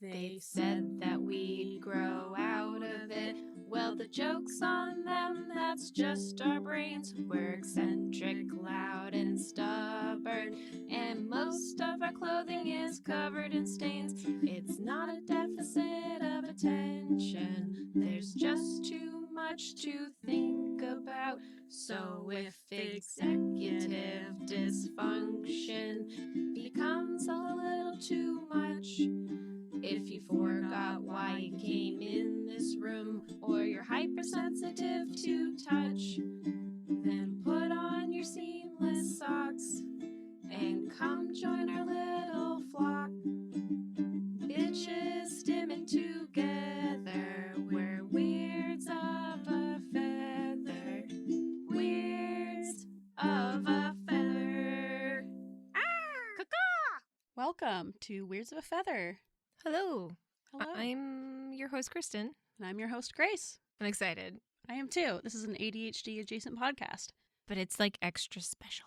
They said that we'd grow out of it. Well, the joke's on them, that's just our brains. We're eccentric, loud, and stubborn, and most of our clothing is covered in stains. It's not a deficit of attention, there's just too much to think about. So if executive dysfunction becomes a little too much, if you forgot why you came in this room, or you're hypersensitive to touch, then put on your seamless socks and come join our little flock. Bitches stimming together, we're weirds of a feather. Weirds of a feather. Welcome to Weirds of a Feather. Hello. Hello. I'm your host, Kristin. And I'm your host, Grace. I'm excited. I am too. This is an ADHD-Adjacent podcast. But it's like extra special.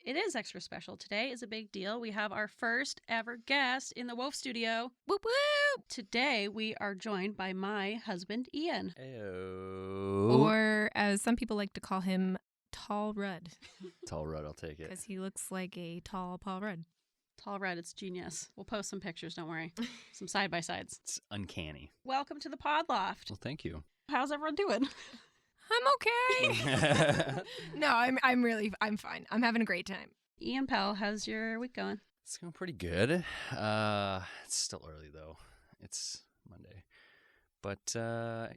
It is extra special. Today is a big deal. We have our first ever guest in the WOAF studio. Whoop whoop! Today we are joined by my husband, Ian. Heyo. Or as some people like to call him, Tall Rudd. Tall Rudd, I'll take it. Because he looks like a tall Paul Rudd. Tall Red, it's genius. We'll post some pictures, don't worry. Some side-by-sides. It's uncanny. Welcome to the Pod Loft. Well, thank you. How's everyone doing? I'm okay. No, I'm fine. I'm having a great time. Ianpal, how's your week going? It's going pretty good. It's still early, though. It's Monday. But,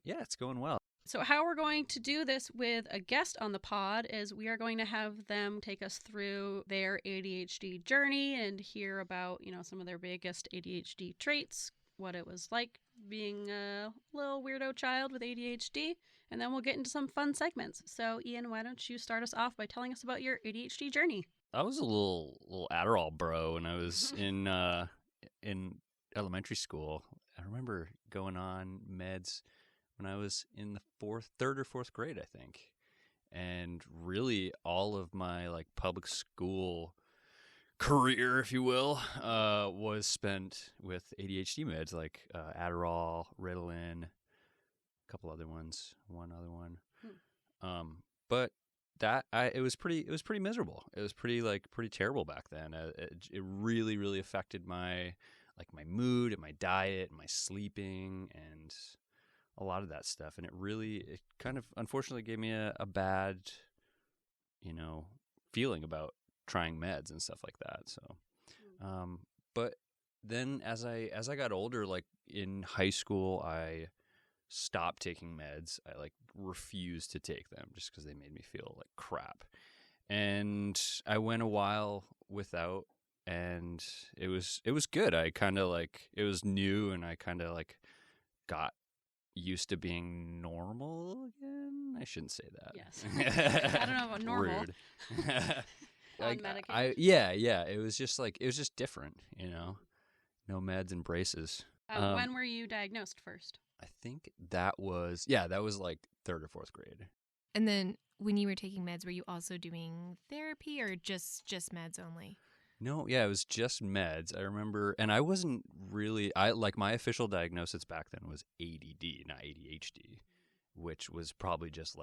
yeah, it's going well. So how we're going to do this with a guest on the pod is we are going to have them take us through their ADHD journey and hear about, some of their biggest ADHD traits, what it was like being a little weirdo child with ADHD, and then we'll get into some fun segments. So Ian, why don't you start us off by telling us about your ADHD journey? I was a little Adderall bro when I was in elementary school. I remember going on meds when I was in the third or fourth grade, I think. And really all of my public school career, if you will, was spent with ADHD meds like Adderall, Ritalin, a couple other ones, one other one. But it was pretty miserable. It was pretty terrible back then. It really, really affected my mood and my diet and my sleeping and a lot of that stuff, and it kind of unfortunately gave me a bad, feeling about trying meds and stuff like that. So, but then as I got older, in high school, I stopped taking meds. I refused to take them just because they made me feel like crap, and I went a while without, and it was good. I kind of it was new, and I kind of got used to being normal again. I shouldn't say that. Yes. I don't know about normal. Rude. On medication. Yeah. It was just different, No meds and braces. When were you diagnosed first? I think that was third or fourth grade. And then when you were taking meds, were you also doing therapy or just meds only? No, yeah, it was just meds. I remember, and I wasn't really, my official diagnosis back then was ADD, not ADHD, which was probably just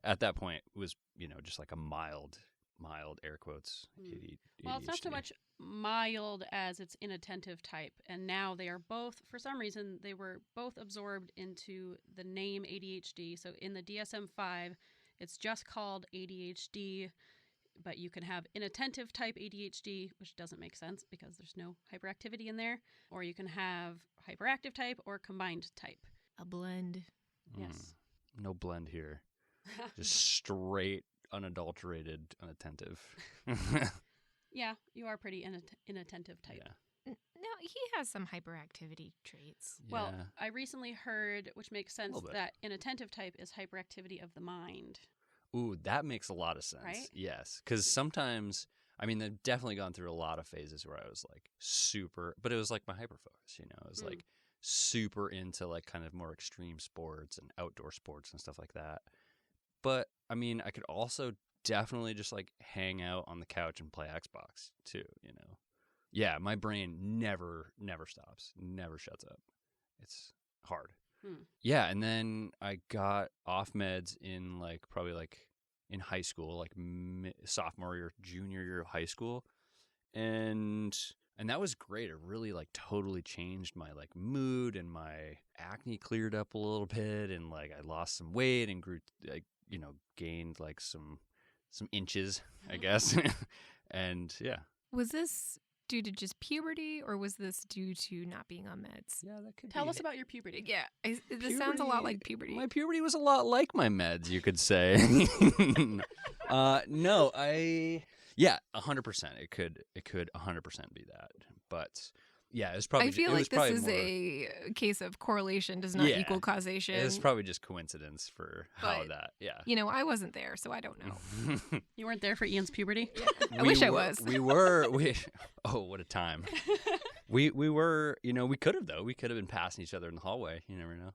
at that point was, just a mild air quotes ADHD. Well, it's not so much mild as it's inattentive type. And now they are both, for some reason, they were both absorbed into the name ADHD. So in the DSM-5, it's just called ADHD. But you can have inattentive type ADHD, which doesn't make sense because there's no hyperactivity in there. Or you can have hyperactive type or combined type. A blend. Yes. No blend here. Just straight, unadulterated, unattentive. Yeah, you are pretty inattentive type. Yeah. No, he has some hyperactivity traits. Well, Yeah. I recently heard, which makes sense, that inattentive type is hyperactivity of the mind. Ooh, that makes a lot of sense. Right? Yes. Because sometimes, I've definitely gone through a lot of phases where I was super, but it was my hyperfocus, It was super into kind of more extreme sports and outdoor sports and stuff like that. But I could also definitely just hang out on the couch and play Xbox too, yeah, my brain never stops, never shuts up. It's hard. Yeah, and then I got off meds in like probably like in high school, like sophomore year, junior year of high school, and that was great. It really like totally changed my like mood, and my acne cleared up a little bit, and like I lost some weight and grew, like, you know, gained like some inches, I guess. And yeah. Was this due to just puberty, or was this due to not being on meds? Yeah, that could Tell us about your puberty. Yeah, this sounds a lot like puberty. My puberty was a lot like my meds, you could say. No, 100%. It could 100% be that. But yeah, it's probably. I feel it like was this probably is more, a case of correlation does not equal causation. It's probably just coincidence for how But, that. Yeah. You know, I wasn't there, so I don't know. You weren't there for Ian's puberty? I wish I was. Oh, what a time. we were, you know, we could have though. We could have been passing each other in the hallway. You never know.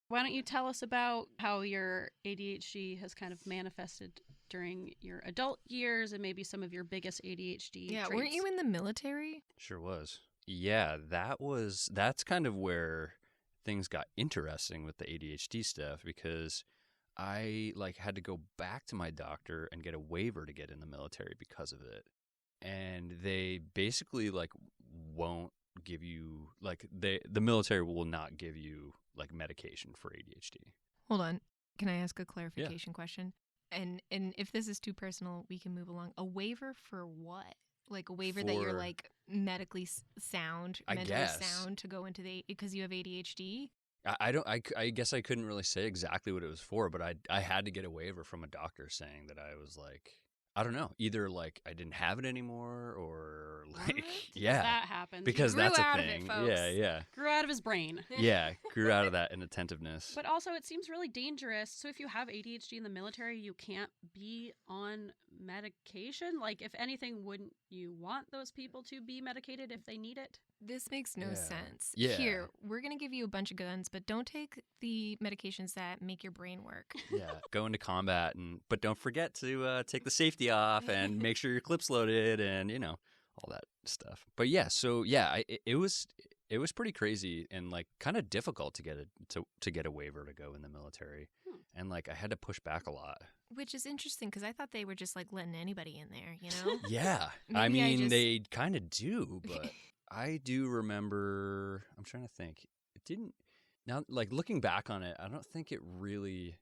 Why don't you tell us about how your ADHD has kind of manifested during your adult years and maybe some of your biggest ADHD Yeah, traits? weren't you in the military? Sure was. Yeah, that's kind of where things got interesting with the ADHD stuff, because I like had to go back to my doctor and get a waiver to get in the military because of it. And they basically like won't give you like the military will not give you like medication for ADHD. Hold on. Can I ask a clarification question? And if this is too personal, we can move along. A waiver for what? Like a waiver that you're like medically sound, mentally sound to go into because you have ADHD? I guess I couldn't really say exactly what it was for, but I had to get a waiver from a doctor saying that I was like, I don't know, either like I didn't have it anymore, or like What? yeah, That happens. because Grew that's a out of it, thing. folks. Yeah. Grew out of his brain. Yeah, grew out of that inattentiveness. But also, it seems really dangerous. So if you have ADHD in the military, you can't be on medication. Like, if anything, wouldn't you want those people to be medicated if they need it? This makes no sense. Yeah. Here, we're going to give you a bunch of guns, but don't take the medications that make your brain work. Yeah, go into combat, but don't forget to take the safety off and make sure your clip's loaded, and you know, all that stuff. But yeah, so yeah, it was pretty crazy and like kind of difficult to get a waiver to go in the military, and like I had to push back a lot. Which is interesting because I thought they were just like letting anybody in there, you know? Yeah, Maybe I mean they just- kind of do, but I do remember. I'm trying to think. It didn't. Now, like looking back on it, I don't think it really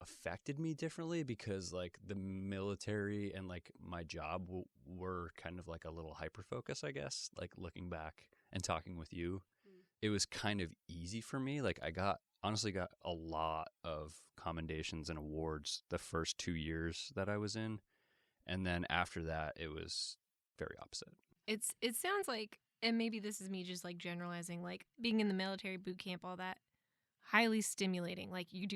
affected me differently, because like the military and like my job were kind of like a little hyper focus, I guess. Like looking back and talking with you, it was kind of easy for me. Like I honestly got a lot of commendations and awards the first 2 years that I was in, and then after that it was very opposite. It sounds like, and maybe this is me just like generalizing, like being in the military boot camp, all that, highly stimulating. Like you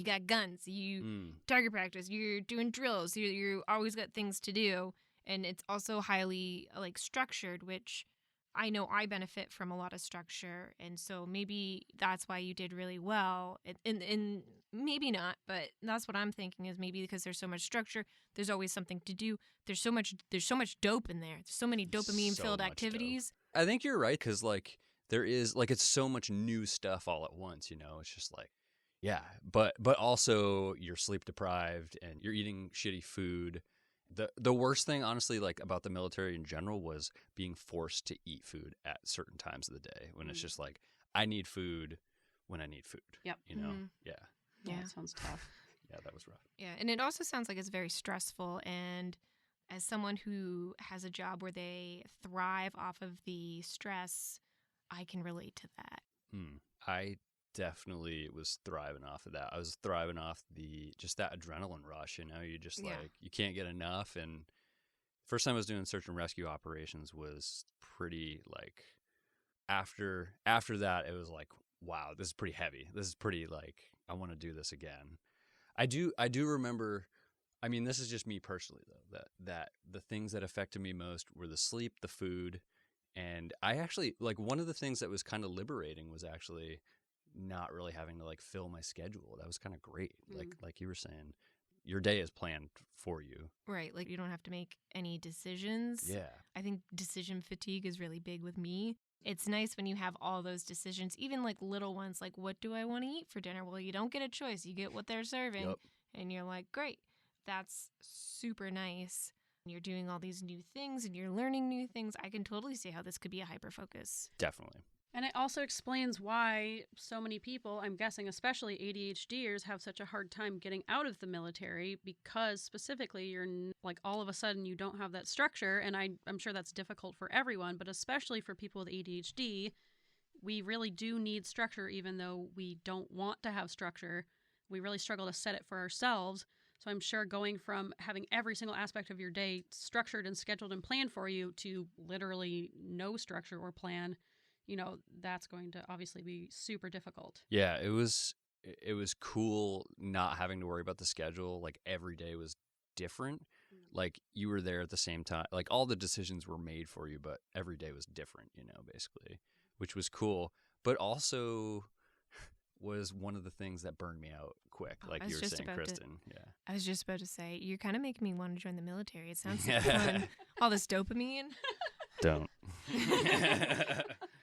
got guns, you target practice, you're doing drills, you always got things to do, and it's also highly like structured, which I know I benefit from a lot of structure, and so maybe that's why you did really well. And maybe not, but that's what I'm thinking, is maybe because there's so much structure, there's always something to do. There's so much dope in there. There's so many dopamine-filled activities. I think you're right, because like there is like it's so much new stuff all at once. You know, it's just like yeah, but also you're sleep deprived and you're eating shitty food. The worst thing, honestly, like about the military in general, was being forced to eat food at certain times of the day when it's just like I need food when I need food. Yep. You know. Yeah. Yeah, that sounds tough. Yeah, that was rough. Yeah, and it also sounds like it's very stressful. And as someone who has a job where they thrive off of the stress, I can relate to that. I definitely was thriving off of that. I was thriving off just that adrenaline rush. You know, you just like you can't get enough. And first time I was doing search and rescue operations was pretty like after that it was like, wow, this is pretty heavy. This is pretty like I want to do this again. I do remember. I mean, this is just me personally though. That the things that affected me most were the sleep, the food, and I actually like one of the things that was kind of liberating was actually not really having to like fill my schedule. That was kind of great. Like you were saying, your day is planned for you. Right. Like, you don't have to make any decisions. Yeah. I think decision fatigue is really big with me. It's nice when you have all those decisions, even like little ones, like, what do I want to eat for dinner? Well, you don't get a choice. You get what they're serving. Yep. And you're like, great. That's super nice. You're doing all these new things and you're learning new things. I can totally see how this could be a hyper focus. Definitely. And it also explains why so many people, I'm guessing especially ADHDers, have such a hard time getting out of the military, because specifically you're like all of a sudden you don't have that structure. And I'm sure that's difficult for everyone, but especially for people with ADHD, we really do need structure. Even though we don't want to have structure, we really struggle to set it for ourselves. So I'm sure going from having every single aspect of your day structured and scheduled and planned for you to literally no structure or plan, that's going to obviously be super difficult. Yeah, it was cool not having to worry about the schedule. Like, every day was different. Like, you were there at the same time. Like, all the decisions were made for you, but every day was different, basically, which was cool. But also was one of the things that burned me out quick, like you were saying, Kristin. Yeah. I was just about to say, you're kind of making me want to join the military. It sounds like fun. All this dopamine. Don't.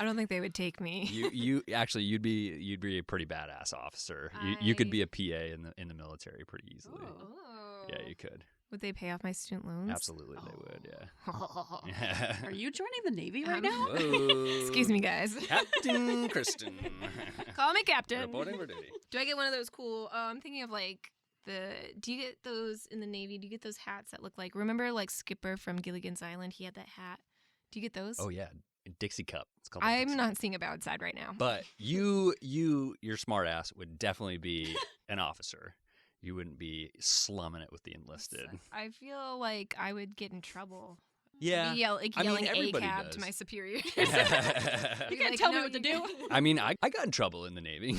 I don't think they would take me. You actually, you'd be a pretty badass officer. You could be a PA in the military pretty easily. Oh. Yeah, you could. Would they pay off my student loans? Absolutely, they would. Yeah. Are you joining the Navy right now? Whoa. Excuse me, guys. Captain Kristin. Call me Captain. Reporting for duty. Do I get one of those cool? I'm thinking of like do you get those in the Navy? Do you get those hats that look like? Remember, like Skipper from Gilligan's Island? He had that hat. Do you get those? Oh yeah, Dixie Cup. It's called. I'm not seeing a bad side right now. But your smart ass would definitely be an officer. You wouldn't be slumming it with the enlisted. I feel like I would get in trouble. Yeah. Yelling ACAB to my superior. You can't tell me what to do. I mean, I got in trouble in the Navy.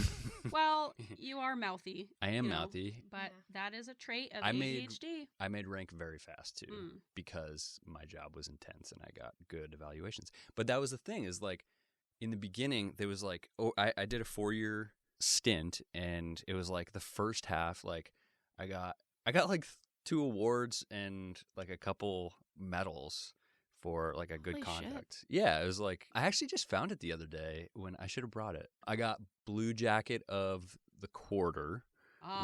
Well, you are mouthy. I am mouthy. But that is a trait of ADHD. I made rank very fast, too, because my job was intense and I got good evaluations. But that was the thing, is like, in the beginning, there was like, I did a 4-year stint, and it was like the first half, like, I got like 2 awards and like a couple medals for like a good conduct. Shit. Yeah, it was like, I actually just found it the other day when I should have brought it. I got Blue Jacket of the Quarter.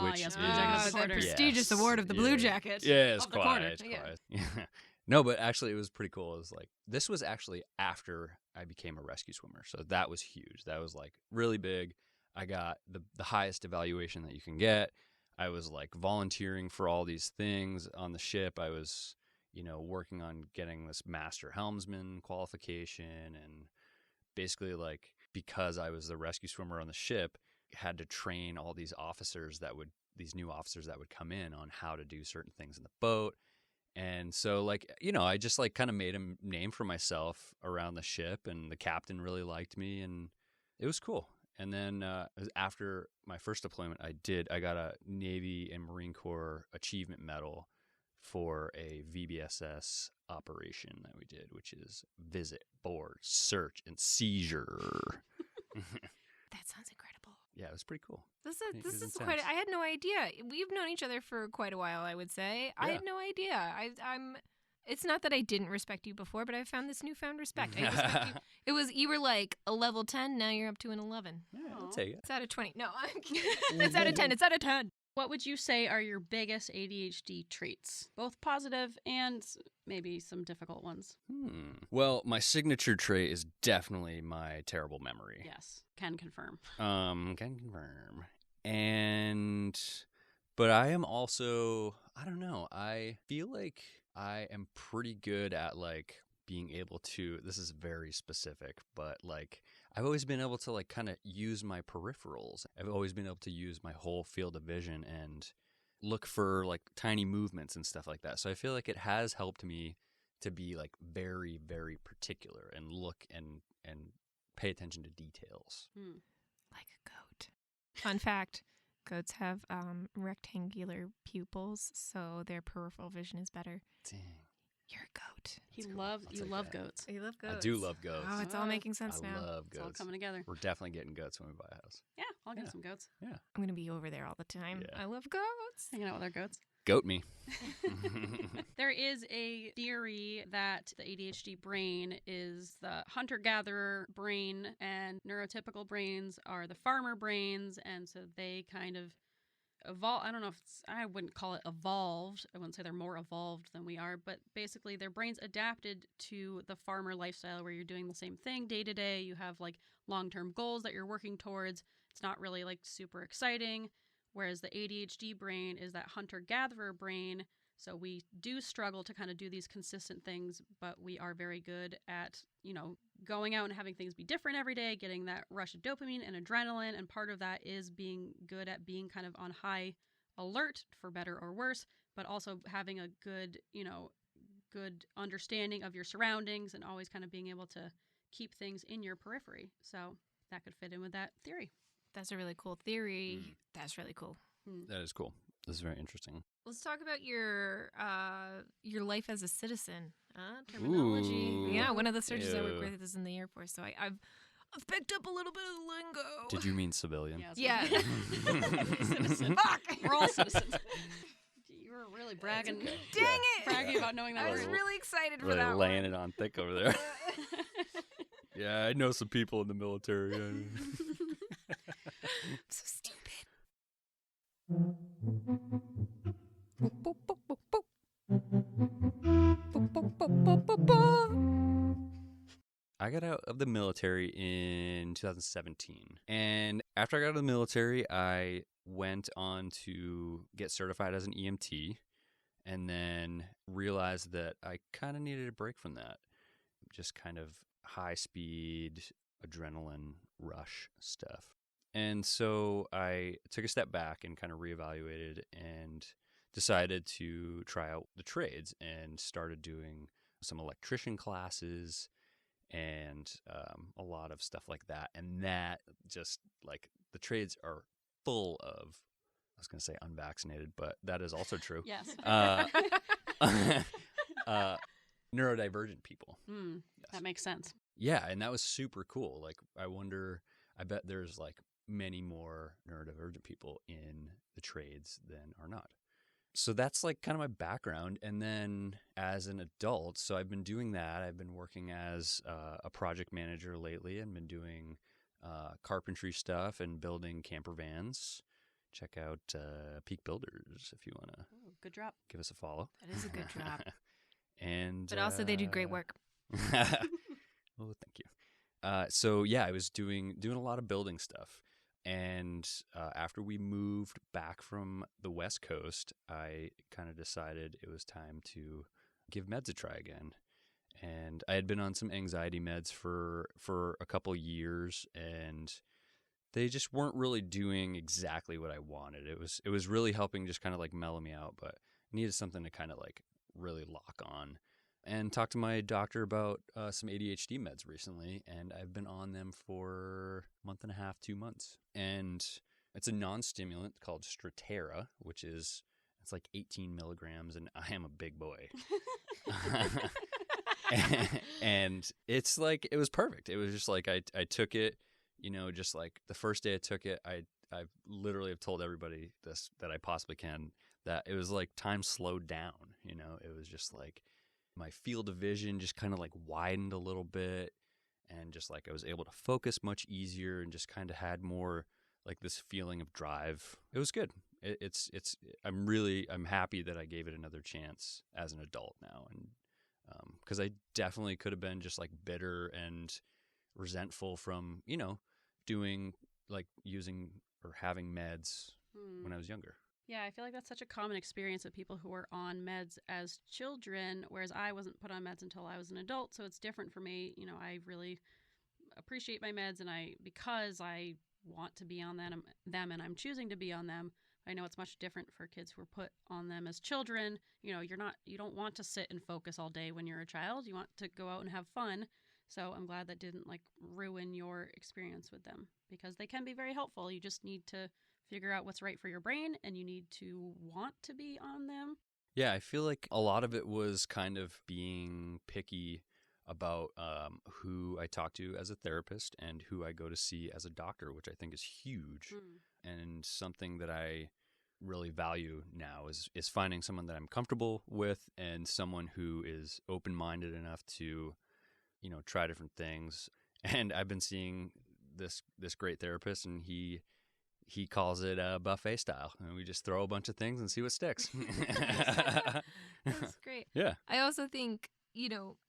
Which is Blue Jacket of the Quarter. The prestigious award of the Blue Jacket. Yeah, it's quite. Yeah. No, but actually it was pretty cool. It was like, this was actually after I became a rescue swimmer. So that was huge. That was like really big. I got the highest evaluation that you can get. I was like volunteering for all these things on the ship. I was, working on getting this master helmsman qualification, and basically, like, because I was the rescue swimmer on the ship, had to train all these new officers that would come in on how to do certain things in the boat. And so, like, I just like kind of made a name for myself around the ship, and the captain really liked me, and it was cool. And then after my first deployment, I got a Navy and Marine Corps Achievement Medal for a VBSS operation that we did, which is visit, board, search, and seizure. That sounds incredible. Yeah, it was pretty cool. This is quite. I had no idea. We've known each other for quite a while, I would say. Yeah. I had no idea. I'm. It's not that I didn't respect you before, but I found this newfound respect. I respect you. You were like a level 10. Now you're up to an 11. Yeah, I'll take it. It's out of 20. No, I'm kidding. It's out of 10. It's out of 10. What would you say are your biggest ADHD traits? Both positive and maybe some difficult ones. Well, my signature trait is definitely my terrible memory. Yes, can confirm. Can confirm. But I am also, I don't know, I feel like I am pretty good at like being able to, this is very specific, but like I've always been able to like kind of use my peripherals. I've always been able to use my whole field of vision and look for like tiny movements and stuff like that. So I feel like it has helped me to be like very, very particular and look and pay attention to details. Like a goat. Fun fact. Goats have rectangular pupils, so their peripheral vision is better. Dang. You're a goat. You love goats. You love goats. I do love goats. Oh, it's all making sense now. I love goats. It's all coming together. We're definitely getting goats when we buy a house. Yeah, I'll get some goats. Yeah. I'm going to be over there all the time. Yeah. I love goats. Hanging out with our goats. Goat me. There is a theory that the ADHD brain is the hunter-gatherer brain and neurotypical brains are the farmer brains, and so they kind of evolve. I don't know if I wouldn't call it evolved. I wouldn't say they're more evolved than we are, but basically their brains adapted to the farmer lifestyle where you're doing the same thing day to day. You have like long-term goals that you're working towards. It's not really like super exciting. Whereas the ADHD brain is that hunter-gatherer brain. So we do struggle to kind of do these consistent things, but we are very good at, going out and having things be different every day, getting that rush of dopamine and adrenaline. And part of that is being good at being kind of on high alert for better or worse, but also having a good, good understanding of your surroundings and always kind of being able to keep things in your periphery. So that could fit in with that theory. That's a really cool theory. That's really cool. That is cool. This is very interesting. Let's talk about your life as a citizen. Terminology. Ooh. Yeah, one of the surgeons I Ew. work with is in the Air Force, so I've picked up a little bit of the lingo. Did you mean civilian? Yeah. Citizen. Fuck. We're all citizens. You were really bragging. Dang it! Bragging about knowing that I was word. really excited for Really that laying one. it on thick over there. Yeah, I know some people in the military. So stupid. I got out of the military in 2017. And after I got out of the military, I went on to get certified as an EMT and then realized that I kind of needed a break from that. Just kind of high speed, adrenaline rush stuff. And so I took a step back and kind of reevaluated and decided to try out the trades and started doing some electrician classes and a lot of stuff like that. And that just like the trades are full of, I was going to say unvaccinated, but that is also true. Yes. Neurodivergent people. Yes. That makes sense. Yeah, and that was super cool. Like, I bet there's like many more neurodivergent people in the trades than are not. So that's like kind of my background. And then as an adult, so I've been doing that. I've been working as a project manager lately and been doing carpentry stuff and building camper vans. Check out Peak Builders if you want to Good drop. give us a follow. That is a good drop. And But also they do great work. Oh, thank you. So yeah, I was doing a lot of building stuff. And after we moved back from the West Coast, I kind of decided it was time to give meds a try again. And I had been on some anxiety meds for a couple years, and they just weren't really doing exactly what I wanted. It was really helping just kind of like mellow me out, but I needed something to kind of like really lock on. And talked to my doctor about some ADHD meds recently, and I've been on them for a month and a half, 2 months. And it's a non-stimulant called Strattera, it's like 18 milligrams, and I am a big boy. And it's like, it was perfect. It was just like, I took it, just like the first day I took it, I literally have told everybody this that I possibly can, that it was like time slowed down, it was just like, my field of vision just kind of like widened a little bit, and just like I was able to focus much easier and just kind of had more like this feeling of drive. It was good. I'm happy that I gave it another chance as an adult now. And because I definitely could have been just like bitter and resentful from, doing like using or having meds when I was younger. Yeah, I feel like that's such a common experience of people who were on meds as children, whereas I wasn't put on meds until I was an adult, so it's different for me. I really appreciate my meds, and because I want to be on them and I'm choosing to be on them, I know it's much different for kids who are put on them as children. You don't want to sit and focus all day when you're a child. You want to go out and have fun. So I'm glad that didn't like ruin your experience with them, because they can be very helpful. You just need to figure out what's right for your brain, and you need to want to be on them. Yeah, I feel like a lot of it was kind of being picky about who I talk to as a therapist and who I go to see as a doctor, which I think is huge and something that I really value now is finding someone that I'm comfortable with and someone who is open-minded enough to, try different things. And I've been seeing this great therapist, and he calls it buffet style, and we just throw a bunch of things and see what sticks. That's great. Yeah. I also think,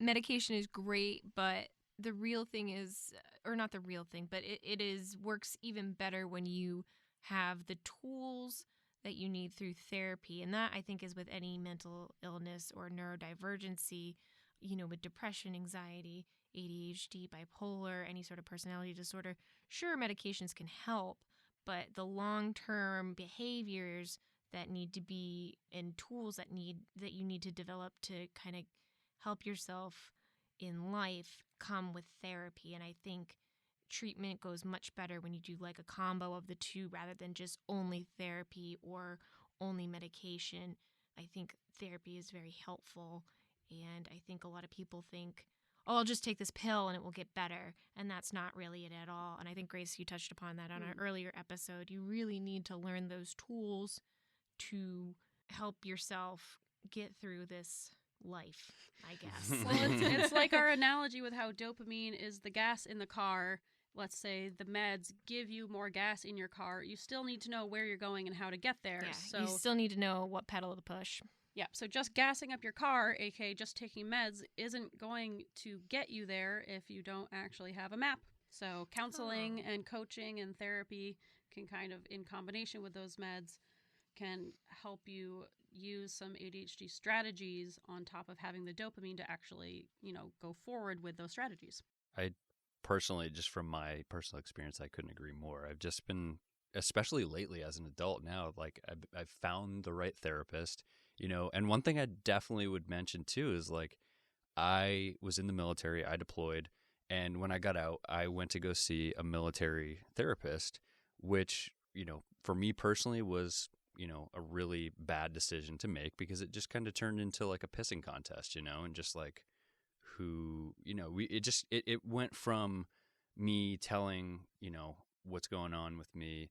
medication is great, but the real thing is, or not the real thing, but works even better when you have the tools that you need through therapy. And that, I think, is with any mental illness or neurodivergency, with depression, anxiety, ADHD, bipolar, any sort of personality disorder. Sure, medications can help, but the long-term behaviors that need to be and tools that you need to develop to kind of help yourself in life come with therapy. And I think treatment goes much better when you do like a combo of the two rather than just only therapy or only medication. I think therapy is very helpful, and I think a lot of people think, oh, I'll just take this pill and it will get better, and that's not really it at all. And I think, Grace, you touched upon that on an earlier episode. You really need to learn those tools to help yourself get through this life, I guess. Well, it's like our analogy with how dopamine is the gas in the car. Let's say the meds give you more gas in your car. You still need to know where you're going and how to get there. Yeah, so you still need to know what pedal to push. Yeah, so just gassing up your car, aka just taking meds, isn't going to get you there if you don't actually have a map. So counseling and coaching and therapy can kind of, in combination with those meds, can help you use some ADHD strategies on top of having the dopamine to actually, go forward with those strategies. I personally, just from my personal experience, I couldn't agree more. I've just been, especially lately as an adult now, like I've found the right therapist, and one thing I definitely would mention too is like I was in the military, I deployed, and when I got out, I went to go see a military therapist, which, for me personally was, a really bad decision to make because it just kind of turned into like a pissing contest, and just like who, it went from me telling, what's going on with me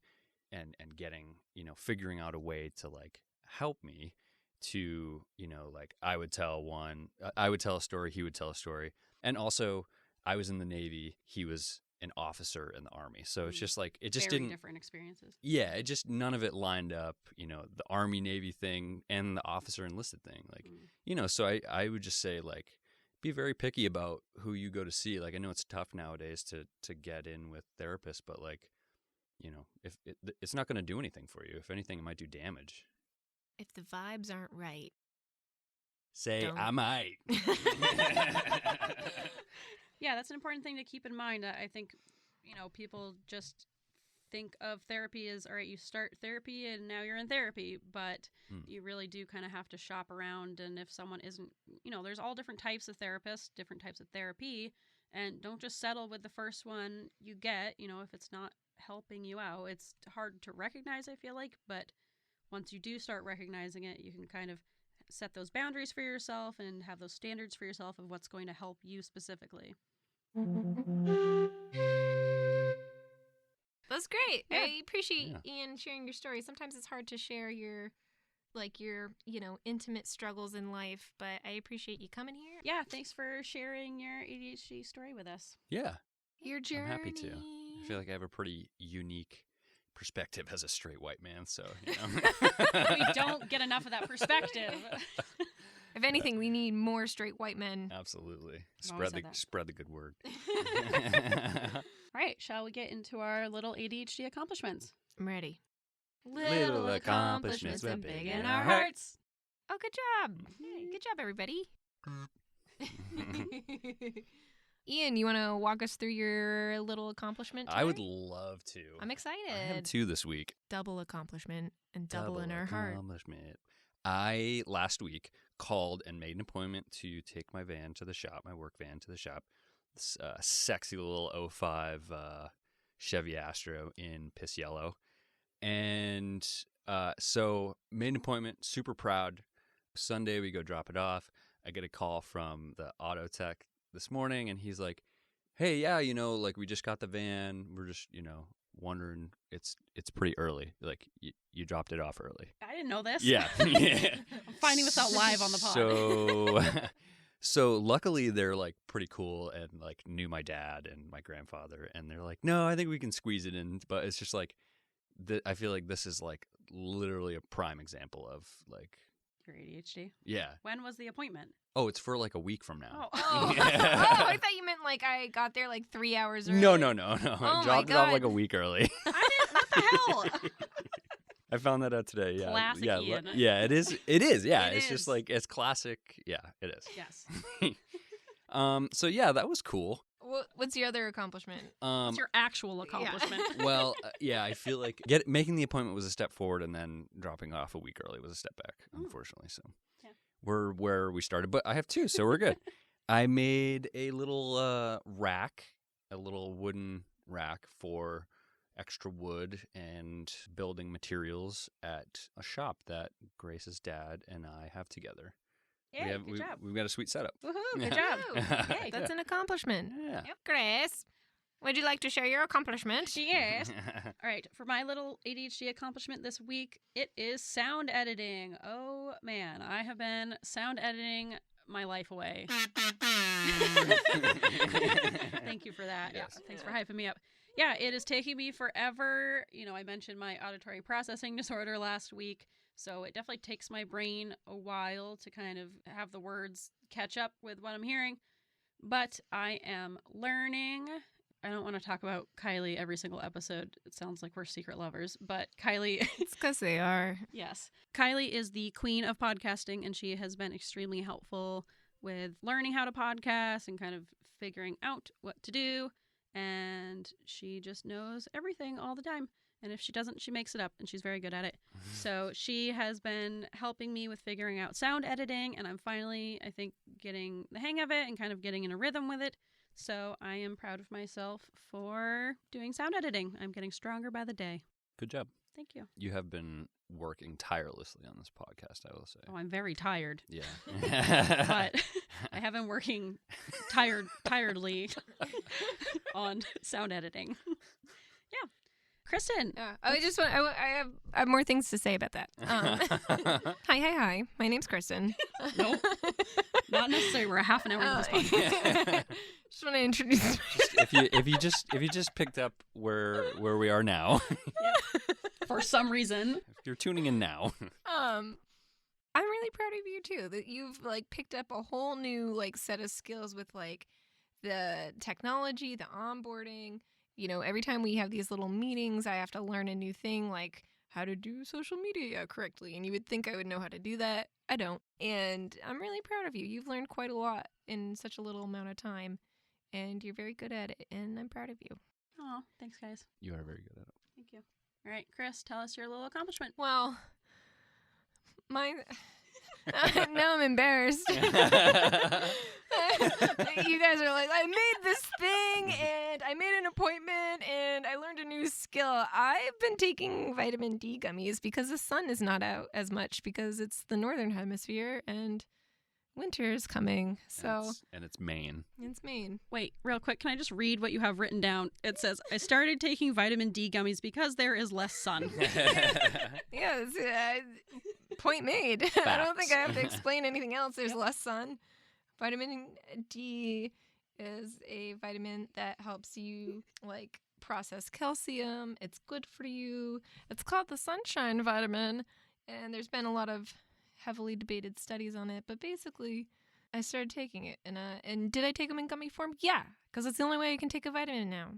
and getting, figuring out a way to like help me to, like I would tell a story, he would tell a story. And also I was in the Navy, he was an officer in the Army. So it's just like, it just Very didn't. different experiences. Yeah, it just, none of it lined up, the Army Navy thing and the officer enlisted thing. Like, so I would just say like, be very picky about who you go to see. Like, I know it's tough nowadays to get in with therapists, but like, if it's not going to do anything for you. If anything, it might do damage. If the vibes aren't right, Say, don't. I might. Yeah, that's an important thing to keep in mind. I think, people just think of therapy as, all right, you start therapy and now you're in therapy, but you really do kind of have to shop around. And if someone isn't, there's all different types of therapists, different types of therapy, and don't just settle with the first one you get, if it's not helping you out. It's hard to recognize, I feel like, but once you do start recognizing it, you can kind of set those boundaries for yourself and have those standards for yourself of what's going to help you specifically. That's great. Yeah. I appreciate Ian sharing your story. Sometimes it's hard to share your intimate struggles in life, but I appreciate you coming here. Yeah, thanks for sharing your ADHD story with us. Yeah. Your journey. I'm happy to. I feel like I have a pretty unique perspective as a straight white man, so, We don't get enough of that perspective. If anything, we need more straight white men. Absolutely. Always Spread the good word. All right, shall we get into our little ADHD accomplishments? I'm ready. Little accomplishments went big in our hearts. Oh, good job. Good job, everybody. Ian, you want to walk us through your little accomplishment today? I would love to. I'm excited. I have 2 this week. Double accomplishment and double in our heart. Accomplishment. I, last week, called and made an appointment to take my van to the shop, my work van to the shop. This sexy little 05 Chevy Astro in piss yellow. And so made an appointment, super proud. Sunday, we go drop it off. I get a call from the auto tech this morning, and he's like, hey, yeah, like we just got the van. We're just, wondering, it's pretty early. Like you dropped it off early. I didn't know this. Yeah. I'm finding this out live on the pod. So luckily they're like pretty cool and like knew my dad and my grandfather, and they're like, no, I think we can squeeze it in. But it's just like, I feel like this is like literally a prime example of like Your ADHD. Yeah. When was the appointment? Oh, it's for like a week from now. Oh, Yeah. oh, I thought you meant like I got there like 3 hours early. No. Oh I my dropped it off God. like a week early. What the hell? I found that out today. Yeah. Classic yeah. Ian. Yeah, it is. It is. Yeah. It it's is. just like it's classic. Yeah, it is. Yes. So yeah, that was cool. What's your other accomplishment? What's your actual accomplishment? Well, yeah, I feel like making the appointment was a step forward, and then dropping off a week early was a step back, unfortunately. So Yeah. we're where we started, but I have two, so we're good. I made a little rack, a little wooden rack for extra wood and building materials at a shop that Grace's dad and I have together. Yeah, good job. We've got a sweet setup. Woohoo, good Yeah. job. Yay. That's an accomplishment. Yeah. Grace, would you like to share your accomplishment? Yes. All right, for my little ADHD accomplishment this week, it is sound editing. Oh, man, I have been sound editing my life away. Thank you for that. Yes. Thanks for hyping me up. Yeah, it is taking me forever. I mentioned my auditory processing disorder last week, so it definitely takes my brain a while to kind of have the words catch up with what I'm hearing. But I am learning. I don't want to talk about Kylie every single episode. It sounds like we're secret lovers, but Kylie... It's because they are. Yes. Kylie is the queen of podcasting, and she has been extremely helpful with learning how to podcast and kind of figuring out what to do. And she just knows everything all the time. And if she doesn't, she makes it up, and she's very good at it. So she has been helping me with figuring out sound editing, and I'm finally, I think, getting the hang of it and kind of getting in a rhythm with it. So I am proud of myself for doing sound editing. I'm getting stronger by the day. Good job. Thank you. You have been working tirelessly on this podcast, I will say. Oh, I'm very tired. Yeah. But I have been working tiredly on sound editing. Yeah. Kristin. I have more things to say about that. Hi. My name's Kristin. Nope. Not necessarily. We're a half an hour into this podcast. Just want to introduce. if you just picked up where we are now, For some reason. if you're tuning in now, I'm really proud of you too, that you've like picked up a whole new like set of skills with like the technology, the onboarding. Every time we have these little meetings, I have to learn a new thing, like how to do social media correctly. And you would think I would know how to do that. I don't. And I'm really proud of you. You've learned quite a lot in such a little amount of time, and you're very good at it. And I'm proud of you. Oh, thanks, guys. you are very good at it. Thank you. All right, Chris, tell us your little accomplishment. Well, now I'm embarrassed. You guys are like, I made this thing and I made an appointment and I learned a new skill. I've been taking vitamin D gummies because the sun is not out as much because it's the northern hemisphere and winter is coming. So And it's Maine. it's Maine. Wait, real quick, can I just read what you have written down? It says, I started taking vitamin D gummies because there is less sun. Yeah, point made. I don't think I have to explain anything else. There's less sun. Vitamin D is a vitamin that helps you like process calcium. It's good for you. It's called the sunshine vitamin, and there's been a lot of heavily debated studies on it. But basically, I started taking it, and did I take them in gummy form? Yeah, because it's the only way I can take a vitamin now.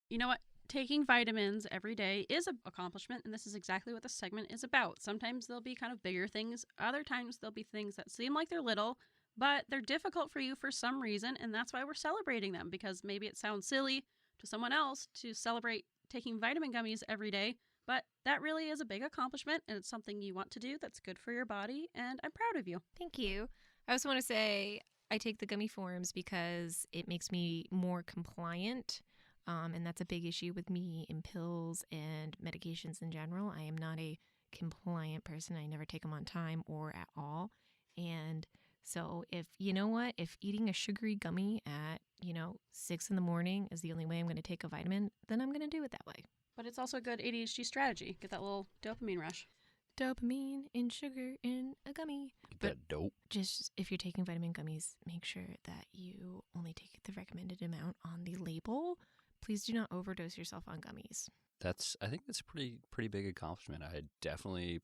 You know what? Taking vitamins every day is an accomplishment, and this is exactly what this segment is about. Sometimes there'll be kind of bigger things. Other times there'll be things that seem like they're little, but they're difficult for you for some reason, and that's why we're celebrating them, because maybe it sounds silly to someone else to celebrate taking vitamin gummies every day, but that really is a big accomplishment, and it's something you want to do that's good for your body, and I'm proud of you. Thank you. I also want to say I take the gummy forms because it makes me more compliant. And that's a big issue with me in pills and medications in general. I am not a compliant person. I never take them on time or at all. And So if you know what, if eating a sugary gummy at 6 in the morning is the only way I'm going to take a vitamin, then I'm going to do it that way. But it's also a good ADHD strategy. Get that little dopamine rush. Dopamine in sugar in a gummy. Get that dope. Just if you're taking vitamin gummies, make sure that you only take the recommended amount on the label. Please do not overdose yourself on gummies. I think that's a pretty big accomplishment. I probably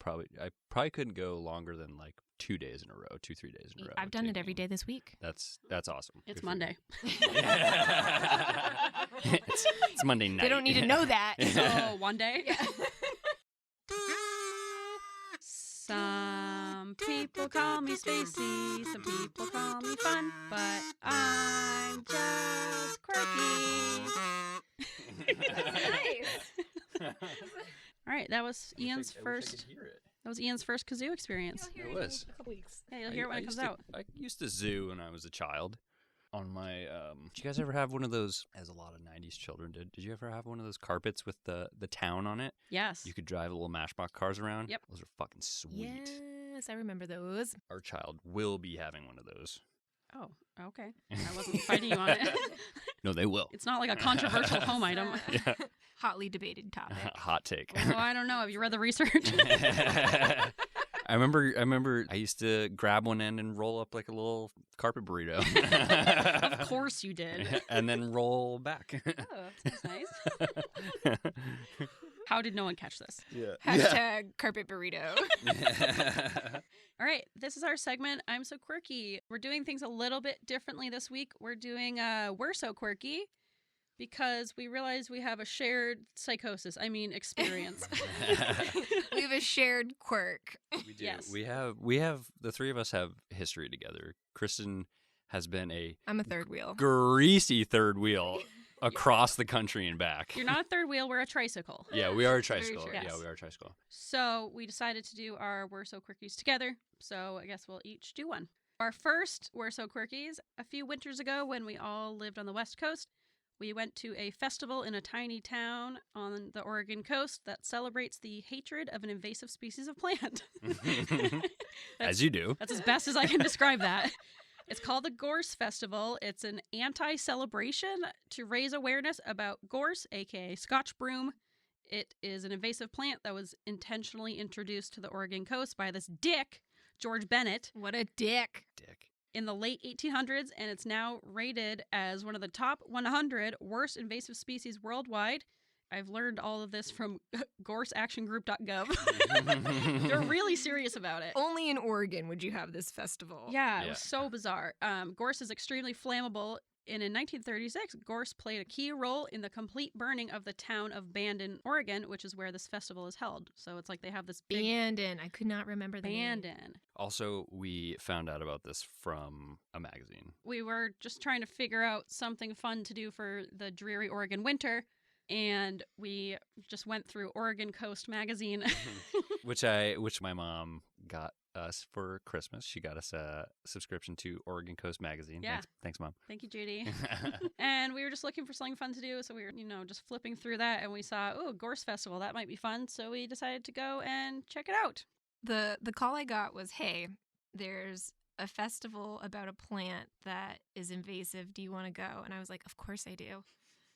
couldn't go longer than like 2 days in a row, 2-3 days in a row. I've done it every day this week. That's awesome. It's Good for Monday. it's Monday night. They don't need to know that. So one day. Yeah. Some people call me Spacey, some people call me fun, but I'm just quirky. Nice. All right, that was Ian's first. That was Ian's first kazoo experience. It was. In a couple weeks. Yeah, you'll hear it when it comes out. I used to zoo when I was a child. On my, did you guys ever have one of those? As a lot of '90s children did. Did you ever have one of those carpets with the town on it? Yes. You could drive little Matchbox cars around. Yep. Those are fucking sweet. Yes, I remember those. Our child will be having one of those. Oh, okay. I wasn't fighting you on it. No, they will. It's not like a controversial home item. Yeah. Hotly debated topic. Hot take. Oh, I don't know. Have you read the research? I remember I used to grab one end and roll up like a little carpet burrito. Of course you did. And then roll back. Oh, that's nice. How did no one catch this? Yeah. Hashtag carpet burrito. All right, this is our segment, I'm So Quirky. We're doing things a little bit differently this week. We're doing We're So Quirky because we realize we have a shared experience. We have a shared quirk. We do. Yes. We have the three of us have history together. Kristin has been I'm a third wheel. greasy third wheel across the country and back. You're not a third wheel, we're a tricycle. Yeah, we are a tricycle. true. Yes. Yeah, we are a tricycle. So we decided to do our We're So Quirkies together. So I guess we'll each do one. Our first We're So Quirkies, a few winters ago when we all lived on the West Coast, we went to a festival in a tiny town on the Oregon coast that celebrates the hatred of an invasive species of plant. As you do. That's as best as I can describe that. It's called the Gorse Festival. It's an anti-celebration to raise awareness about gorse, aka Scotch broom. It is an invasive plant that was intentionally introduced to the Oregon coast by this dick, George Bennett, What a dick. in the late 1800s, and it's now rated as one of the top 100 worst invasive species worldwide. I've learned all of this from gorseactiongroup.gov. They're really serious about it. Only in Oregon would you have this festival. Yeah, it Yeah. was so bizarre. Gorse is extremely flammable, and in 1936, gorse played a key role in the complete burning of the town of Bandon, Oregon, which is where this festival is held. So it's like they have this big Bandon. I could not remember the name. Bandon. Also, we found out about this from a magazine. We were just trying to figure out something fun to do for the dreary Oregon winter, and we just went through Oregon Coast magazine. which my mom got us for Christmas. She got us a subscription to Oregon Coast magazine. Yeah. Thanks Mom. Thank you, Judy. And we were just looking for something fun to do, so we were, just flipping through that, and we saw, Gorse Festival, that might be fun, so we decided to go and check it out. The call I got was, hey, there's a festival about a plant that is invasive. Do you want to go? And I was like, of course I do.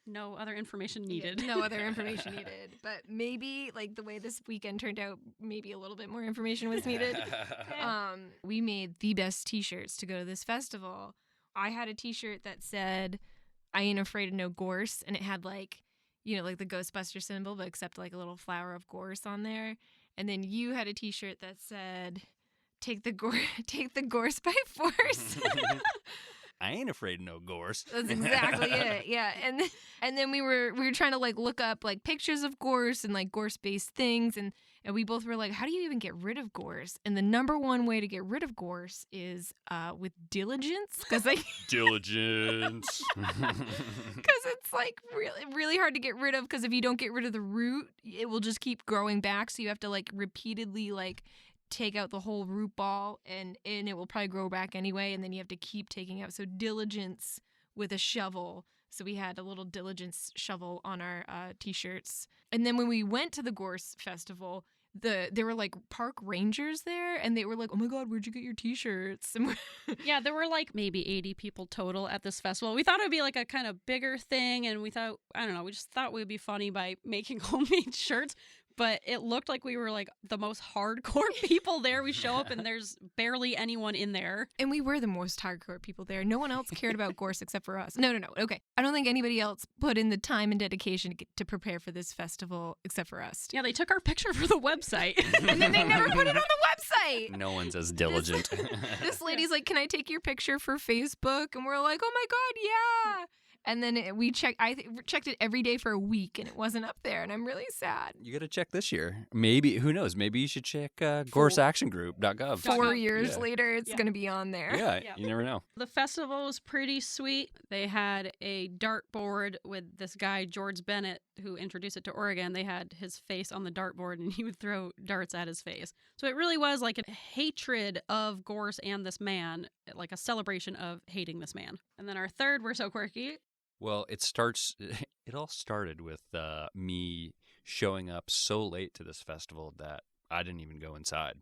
No other information needed. No other information needed. But maybe, like, the way this weekend turned out, maybe a little bit more information was needed. We made the best T-shirts to go to this festival. I had a T-shirt that said, I ain't afraid of no gorse. And it had, like the Ghostbuster symbol, but except, like, a little flower of gorse on there. And then you had a T-shirt that said, take the gorse by force. I ain't afraid of no gorse. That's exactly it. Yeah. And then we were trying to like look up like pictures of gorse and like gorse based things and we both were like, how do you even get rid of gorse? And the number one way to get rid of gorse is with diligence, because like Diligence. because it's like really hard to get rid of, because if you don't get rid of the root, it will just keep growing back. So you have to like repeatedly like take out the whole root ball and it will probably grow back anyway, and then you have to keep taking out. So diligence with a shovel. So we had a little diligence shovel on our T-shirts. And then when we went to the Gorse Festival, there were like park rangers there, and they were like, "Oh my god, where'd you get your t-shirts?" And Yeah, there were like maybe 80 people total at this festival. We thought it would be like a kind of bigger thing, and we thought, I don't know, we just thought it would be funny by making homemade shirts. But it looked like we were like the most hardcore people there. We show up and there's barely anyone in there. And we were the most hardcore people there. No one else cared about Gorse except for us. No. Okay. I don't think anybody else put in the time and dedication to prepare for this festival except for us. Yeah, they took our picture for the website. And then they never put it on the website. No one's as diligent. This lady's like, "Can I take your picture for Facebook?" And we're like, "Oh my god, yeah." And then we checked. Checked it every day for a week, and it wasn't up there, and I'm really sad. You got to check this year. Maybe, who knows? Maybe you should check gorseactiongroup.gov. 4 years later, it's going to be on there. Yeah, you never know. The festival was pretty sweet. They had a dartboard with this guy, George Bennett, who introduced it to Oregon. They had his face on the dartboard, and he would throw darts at his face. So it really was like a hatred of Gorse and this man, like a celebration of hating this man. And then our third, We're So Quirky. Well, it all started with me showing up so late to this festival that I didn't even go inside.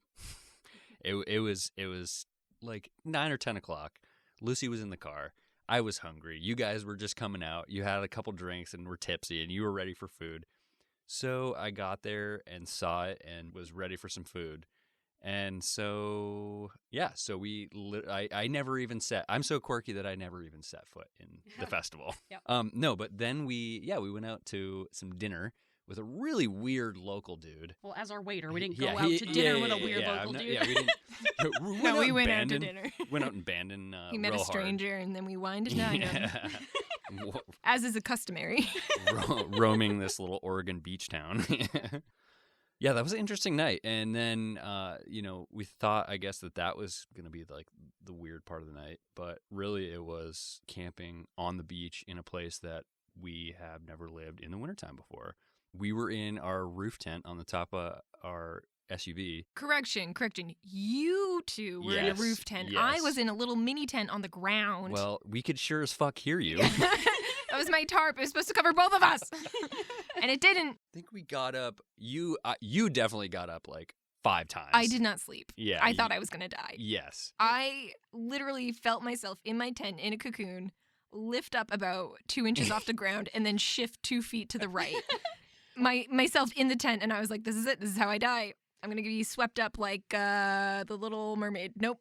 It was like 9 or 10 o'clock. Lucy was in the car. I was hungry. You guys were just coming out. You had a couple drinks and were tipsy and you were ready for food. So I got there and saw it and was ready for some food. And so, yeah, so I never even I'm so quirky that I never even set foot in the festival. Yep. No, but then we went out to some dinner with a really weird local dude. Well, as our waiter, we didn't go out to dinner with a weird local dude. Yeah, we didn't. No, we went out to dinner. Went out in Bandon. We met a stranger, and then we wined and dined him. As is customary. Roaming this little Oregon beach town. Yeah, that was an interesting night. And then, we thought, I guess, that was going to be like the weird part of the night. But really, it was camping on the beach in a place that we have never lived in the wintertime before. We were in our roof tent on the top of our SUV. Correction. You two were in a roof tent. Yes. I was in a little mini tent on the ground. Well, we could sure as fuck hear you. That was my tarp. It was supposed to cover both of us. And it didn't. I think we got up. You definitely got up like 5 times. I did not sleep. Yeah. I thought I was going to die. Yes. I literally felt myself in my tent in a cocoon, lift up about 2 inches off the ground, and then shift 2 feet to the right. Myself in the tent, and I was like, this is it. This is how I die. I'm going to be swept up like the Little Mermaid. Nope.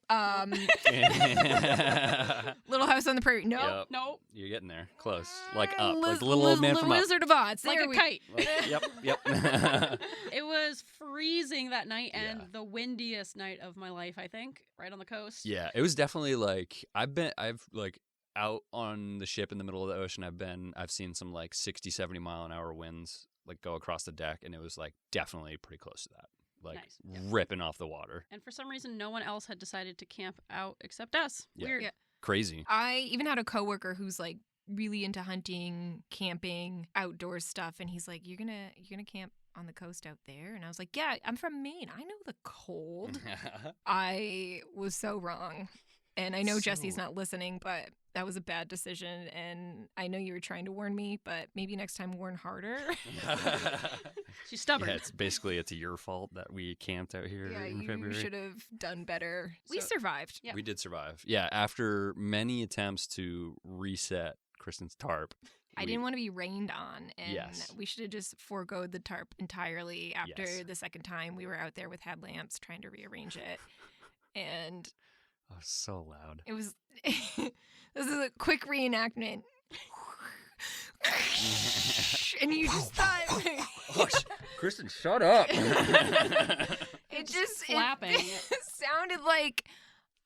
Little House on the Prairie. Nope. Yep. Nope. You're getting there. Close. Like up. Like the little old man from Up. Wizard of Oz. Like a kite. Yep. It was freezing that night and Yeah. the windiest night of my life, I think, right on the coast. Yeah, it was definitely like I've like out on the ship in the middle of the ocean. I've seen some like 60, 70 mile an hour winds like go across the deck, and it was like definitely pretty close to that. Like Nice. Yep. ripping off the water. And for some reason, no one else had decided to camp out except us. Yeah. Weird. Yeah. Crazy. I even had a coworker who's like really into hunting, camping, outdoor stuff, and he's like, "You're gonna camp on the coast out there?" And I was like, "Yeah, I'm from Maine. I know the cold." I was so wrong. And I know Jesse's not listening, but that was a bad decision. And I know you were trying to warn me, but maybe next time warn harder. She's stubborn. Yeah, it's your fault that we camped out here in February. You should have done better. We So- survived. Yeah. We did survive. Yeah, after many attempts to reset Kristen's tarp. I didn't want to be rained on, and Yes. we should have just foregoed the tarp entirely after Yes. the second time we were out there with headlamps trying to rearrange it. And Oh, so loud. it was this is a quick reenactment. And you just thought Hush, Kristen, shut up. it just flapping. It sounded like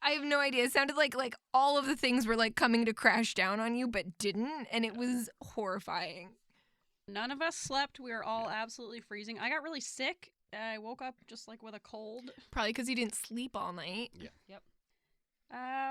I have no idea. It sounded like all of the things were like coming to crash down on you, but didn't, and it was horrifying. None of us slept. We were all absolutely freezing. I got really sick. I woke up just like with a cold. Probably because you didn't sleep all night.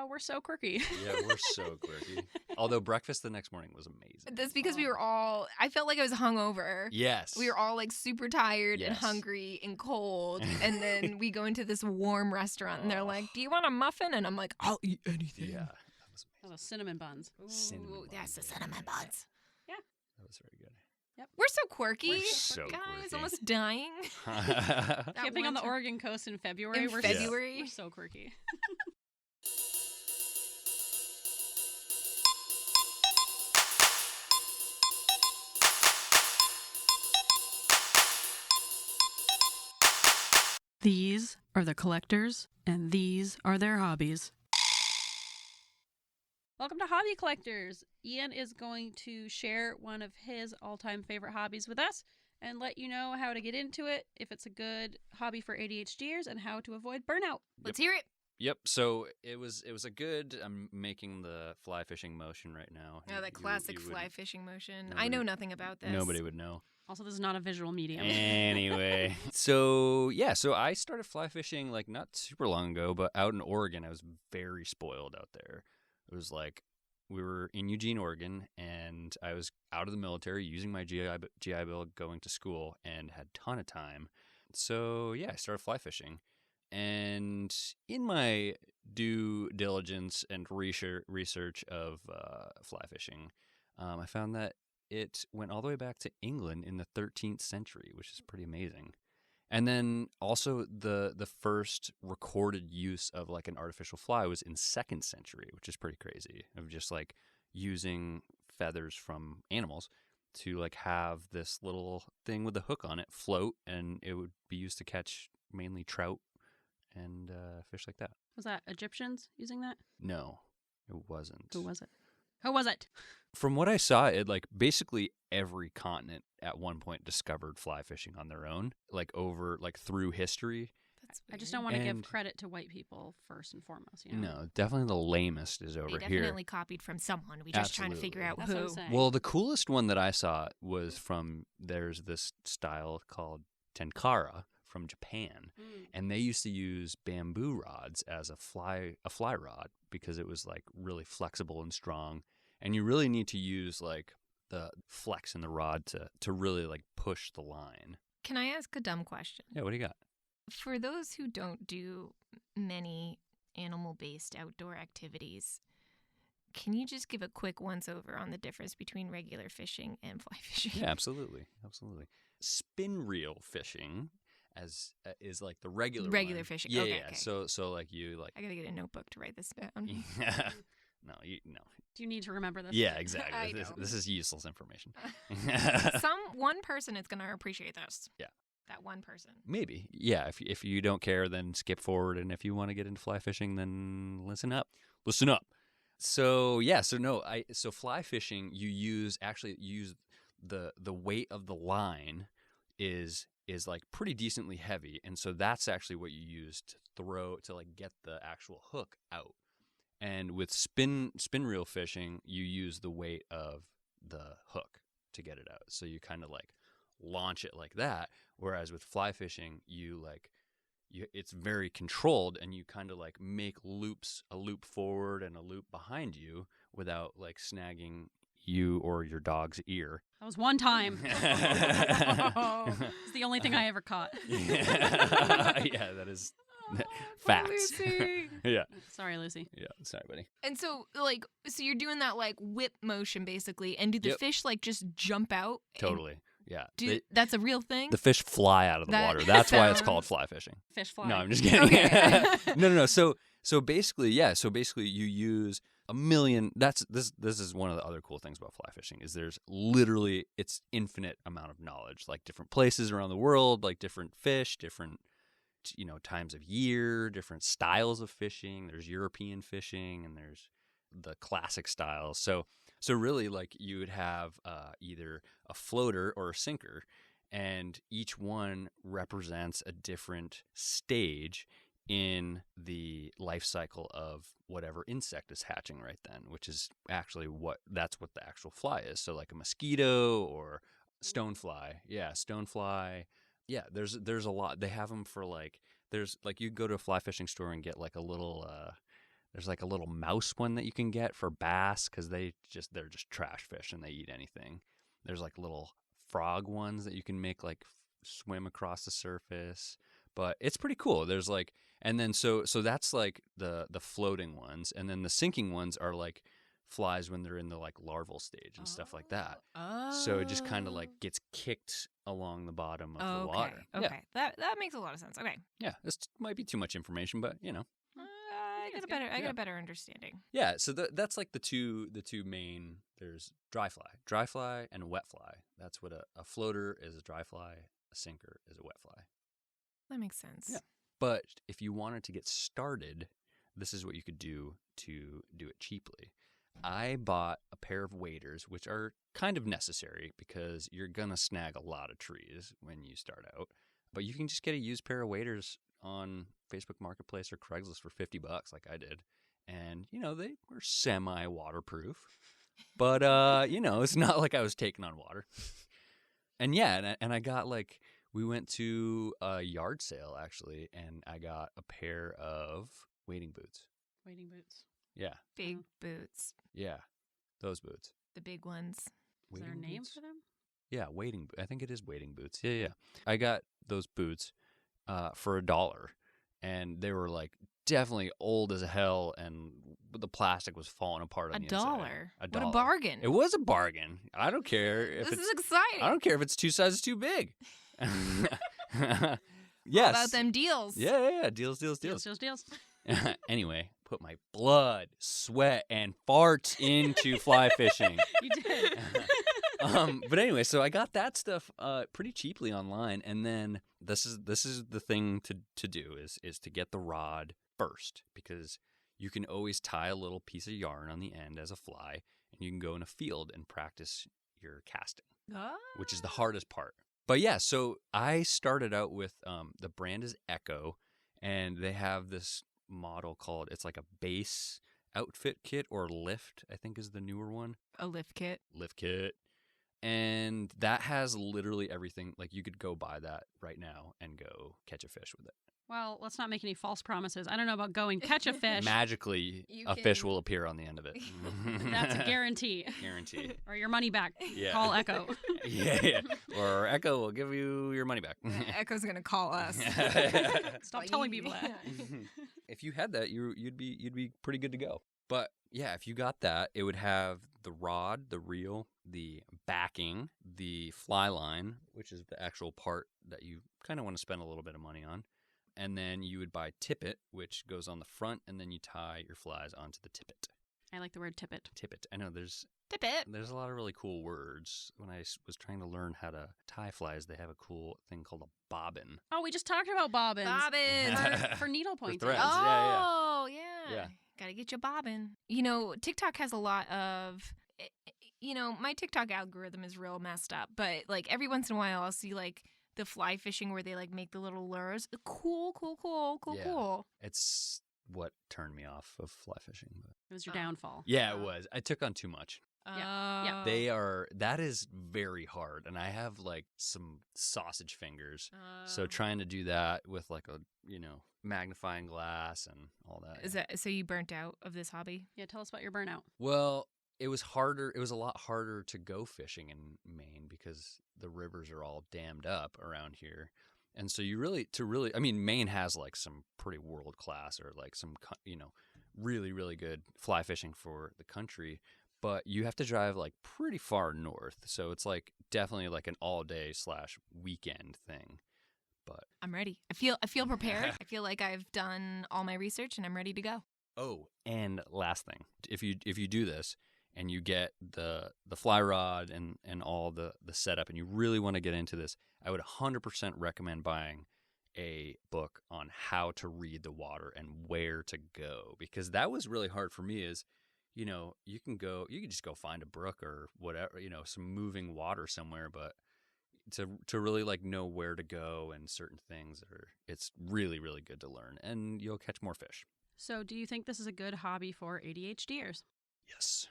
We're so quirky. Yeah, we're so quirky. Although breakfast the next morning was amazing. That's because we were all. I felt like I was hungover. Yes. We were all like super tired and Yes. hungry and cold. And then we go into this warm restaurant and they're like, "Do you want a muffin?" And I'm like, "I'll eat anything." Yeah. That was amazing. Cinnamon buns. Cinnamon Ooh, buns, yes, the yeah. cinnamon buns. That was very good. We're so quirky. We're so Guys, quirky. almost dying. Camping on the one time- Oregon coast in February. In We're February? We're so quirky. These are the collectors, and these are their hobbies. Welcome to Hobby Collectors. Ian is going to share one of his all-time favorite hobbies with us and let you know how to get into it, if it's a good hobby for ADHDers, and how to avoid burnout. Let's hear it. Yep. So it was a good. I'm making the fly fishing motion right now. Oh, that You- classic you fly wouldn't- fishing motion. I nobody- know nothing about this. Nobody would know. Also, this is not a visual medium. Anyway, so I started fly fishing like not super long ago, but out in Oregon, I was very spoiled out there. It was like we were in Eugene, Oregon, and I was out of the military using my GI Bill going to school and had a ton of time. So yeah, I started fly fishing. And in my due diligence and research of fly fishing, I found that it went all the way back to England in the 13th century, which is pretty amazing. And then also the first recorded use of like an artificial fly was in 2nd century, which is pretty crazy, of just like using feathers from animals to like have this little thing with a hook on it float, and it would be used to catch mainly trout and fish like that. Was that Egyptians using that? No, it wasn't. Who was it? Who was it? From what I saw, it like basically every continent at one point discovered fly fishing on their own, like through history. That's I just weird. don't want to give And- credit to white people first and foremost. You know? No, definitely the lamest is They over definitely here. copied from someone. We just trying to figure out That's what I'm who. saying. Well, the coolest one that I saw was there's this style called tenkara from Japan, Mm. and they used to use bamboo rods as a fly rod because it was like really flexible and strong, and you really need to use like the flex in the rod to really like push the line. Can I ask a dumb question? Yeah, what do you got? For those who don't do many animal-based outdoor activities, can you just give a quick once-over on the difference between regular fishing and fly fishing? Yeah, absolutely. Spin reel fishing is like the regular one. fishing. Yeah, Okay, yeah. okay. So like you like I gotta get a notebook to write this down. no. Do you need to remember this? Yeah, exactly. I This, know. this is useless information. One person is gonna appreciate this. Yeah. That one person. Maybe. Yeah, if you don't care, then skip forward, and if you want to get into fly fishing, then listen up. Listen up. So fly fishing, you use the weight of the line is like pretty decently heavy, and so that's actually what you use to like get the actual hook out. And with spin reel fishing, you use the weight of the hook to get it out. So you kind of like launch it like that. Whereas with fly fishing, it's very controlled, and you kind of like make loops, a loop forward and a loop behind you without like snagging you or your dog's ear. That was one time. It's the only thing I ever caught. Yeah, that is facts. Lucy. Yeah. Sorry, Lucy. Yeah. Sorry, buddy. And so you're doing that like whip motion basically, and do the Yep. fish like just jump out? and Totally. Yeah. that's a real thing? The fish fly out of the That water. That's why it's sounds- called fly fishing. Fish fly. No, I'm just kidding. Okay. No. So basically, you use a million. This is one of the other cool things about fly fishing is there's literally it's infinite amount of knowledge, like different places around the world, like different fish, different times of year, different styles of fishing. There's European fishing and there's the classic styles. So really, like you would have either a floater or a sinker, and each one represents a different stage in the life cycle of whatever insect is hatching right then, which is actually that's what the actual fly is. So like a mosquito or stonefly. Yeah, stonefly. Yeah, there's a lot. They have them for there's you go to a fly fishing store and get like a little there's like a little mouse one that you can get for bass because they're just trash fish and they eat anything. There's like little frog ones that you can make like swim across the surface, but it's pretty cool. There's and then so that's like the floating ones, and then the sinking ones are like flies when they're in the like larval stage and stuff like that. So it just kind of like gets kicked along the bottom of the water. Okay, that makes a lot of sense. Okay. Yeah, this might be too much information, but you know. I got a better understanding. Yeah, so that's like the two main. There's dry fly, and wet fly. That's what a floater is. A dry fly, a sinker is a wet fly. That makes sense. Yeah, but if you wanted to get started, this is what you could do to do it cheaply. I bought a pair of waders, which are kind of necessary because you're gonna snag a lot of trees when you start out. But you can just get a used pair of waders on Facebook Marketplace or Craigslist for $50, like I did. And, you know, they were semi-waterproof. But, you know, it's not like I was taking on water. And, yeah, and I got, like, we went to a yard sale, actually, and I got a pair of wading boots. Wading boots. Yeah. Big boots. Yeah, those boots. The big ones. Is there a Wading name boots? for them? Yeah, I think it is wading boots. Yeah. I got those boots for $1, and they were like definitely old as hell, and the plastic was falling apart on the inside. $1. What a bargain! It was a bargain. I don't care if This it's is exciting. I don't care if it's 2 sizes too big. All Yes. about them deals. Yeah. Deals. Deals. Anyway, put my blood, sweat, and farts into fly fishing. You did. But anyway, so I got that stuff pretty cheaply online, and then this is the thing to do is to get the rod first, because you can always tie a little piece of yarn on the end as a fly, and you can go in a field and practice your casting, which is the hardest part. But yeah, so I started out with the brand is Echo, and they have this model called, it's like a base outfit kit, or lift, I think is the newer one. A lift kit. And that has literally everything. Like, you could go buy that right now and go catch a fish with it. Well, let's not make any false promises. I don't know about going catch a fish. Magically, a fish will appear on the end of it. That's a guarantee. Guarantee. Or your money back. Yeah. Call Echo. Yeah. Or Echo will give you your money back. Echo's gonna call us. Stop telling people that. If you had that, you'd be pretty good to go. But yeah, if you got that, it would have the rod, the reel, the backing, the fly line, which is the actual part that you kind of want to spend a little bit of money on. And then you would buy tippet, which goes on the front, and then you tie your flies onto the tippet. I like the word tippet. Tippet. I know there's Tippet. a lot of really cool words. When I was trying to learn how to tie flies, they have a cool thing called a bobbin. Oh, we just talked about bobbins. Bobbins. For needle pointing. threads. Oh, Yeah. yeah. Gotta get your bobbin. You know, TikTok has a lot of, you know, my TikTok algorithm is real messed up, but like every once in a while I'll see like the fly fishing where they like make the little lures. Cool. It's what turned me off of fly fishing. But It was your downfall. yeah, it was. I took on too much. Yeah. That is very hard, and I have like some sausage fingers. So trying to do that with like a, you know, magnifying glass and all that. Is that so you burnt out of this hobby? Yeah, tell us about your burnout. Well, it was harder. It was a lot harder to go fishing in Maine because the rivers are all dammed up around here. And so I mean, Maine has like some pretty world class, or like some, you know, really, really good fly fishing for the country. But you have to drive like pretty far north. So it's like definitely like an all day / weekend thing. But I'm ready. I feel prepared. I feel like I've done all my research and I'm ready to go. oh, and last thing, if you do this and you get the fly rod and all the setup, and you really want to get into this, I would 100% recommend buying a book on how to read the water and where to go, because that was really hard for me. Is, you know, you can just go find a brook or whatever, you know, some moving water somewhere, but to really like know where to go and certain things, it's really, really good to learn, and you'll catch more fish. So do you think this is a good hobby for ADHDers? Yes.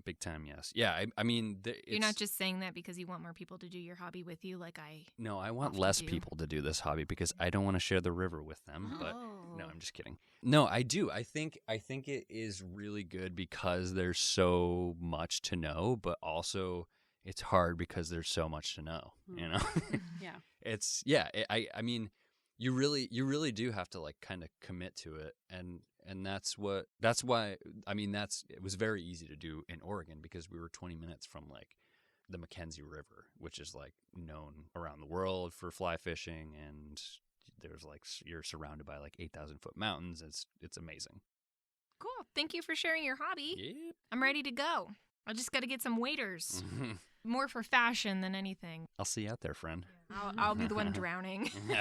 Big time, yes. Yeah, I mean... You're not just saying that because you want more people to do your hobby with you like I... No, I want often less do. people to do this hobby because I don't want to share the river with them. But no, Oh. I'm just kidding. No, I do. I think it is really good because there's so much to know, but also it's hard because there's so much to know, you know? Yeah. I mean, you really do have to like kind of commit to it, and And it was very easy to do in Oregon because we were 20 minutes from like the Mackenzie River, which is like known around the world for fly fishing. And there's like, you're surrounded by like 8,000-foot mountains. It's amazing. Cool. Thank you for sharing your hobby. Yep. I'm ready to go. I just got to get some waders. More for fashion than anything. I'll see you out there, friend. I'll be the one drowning. All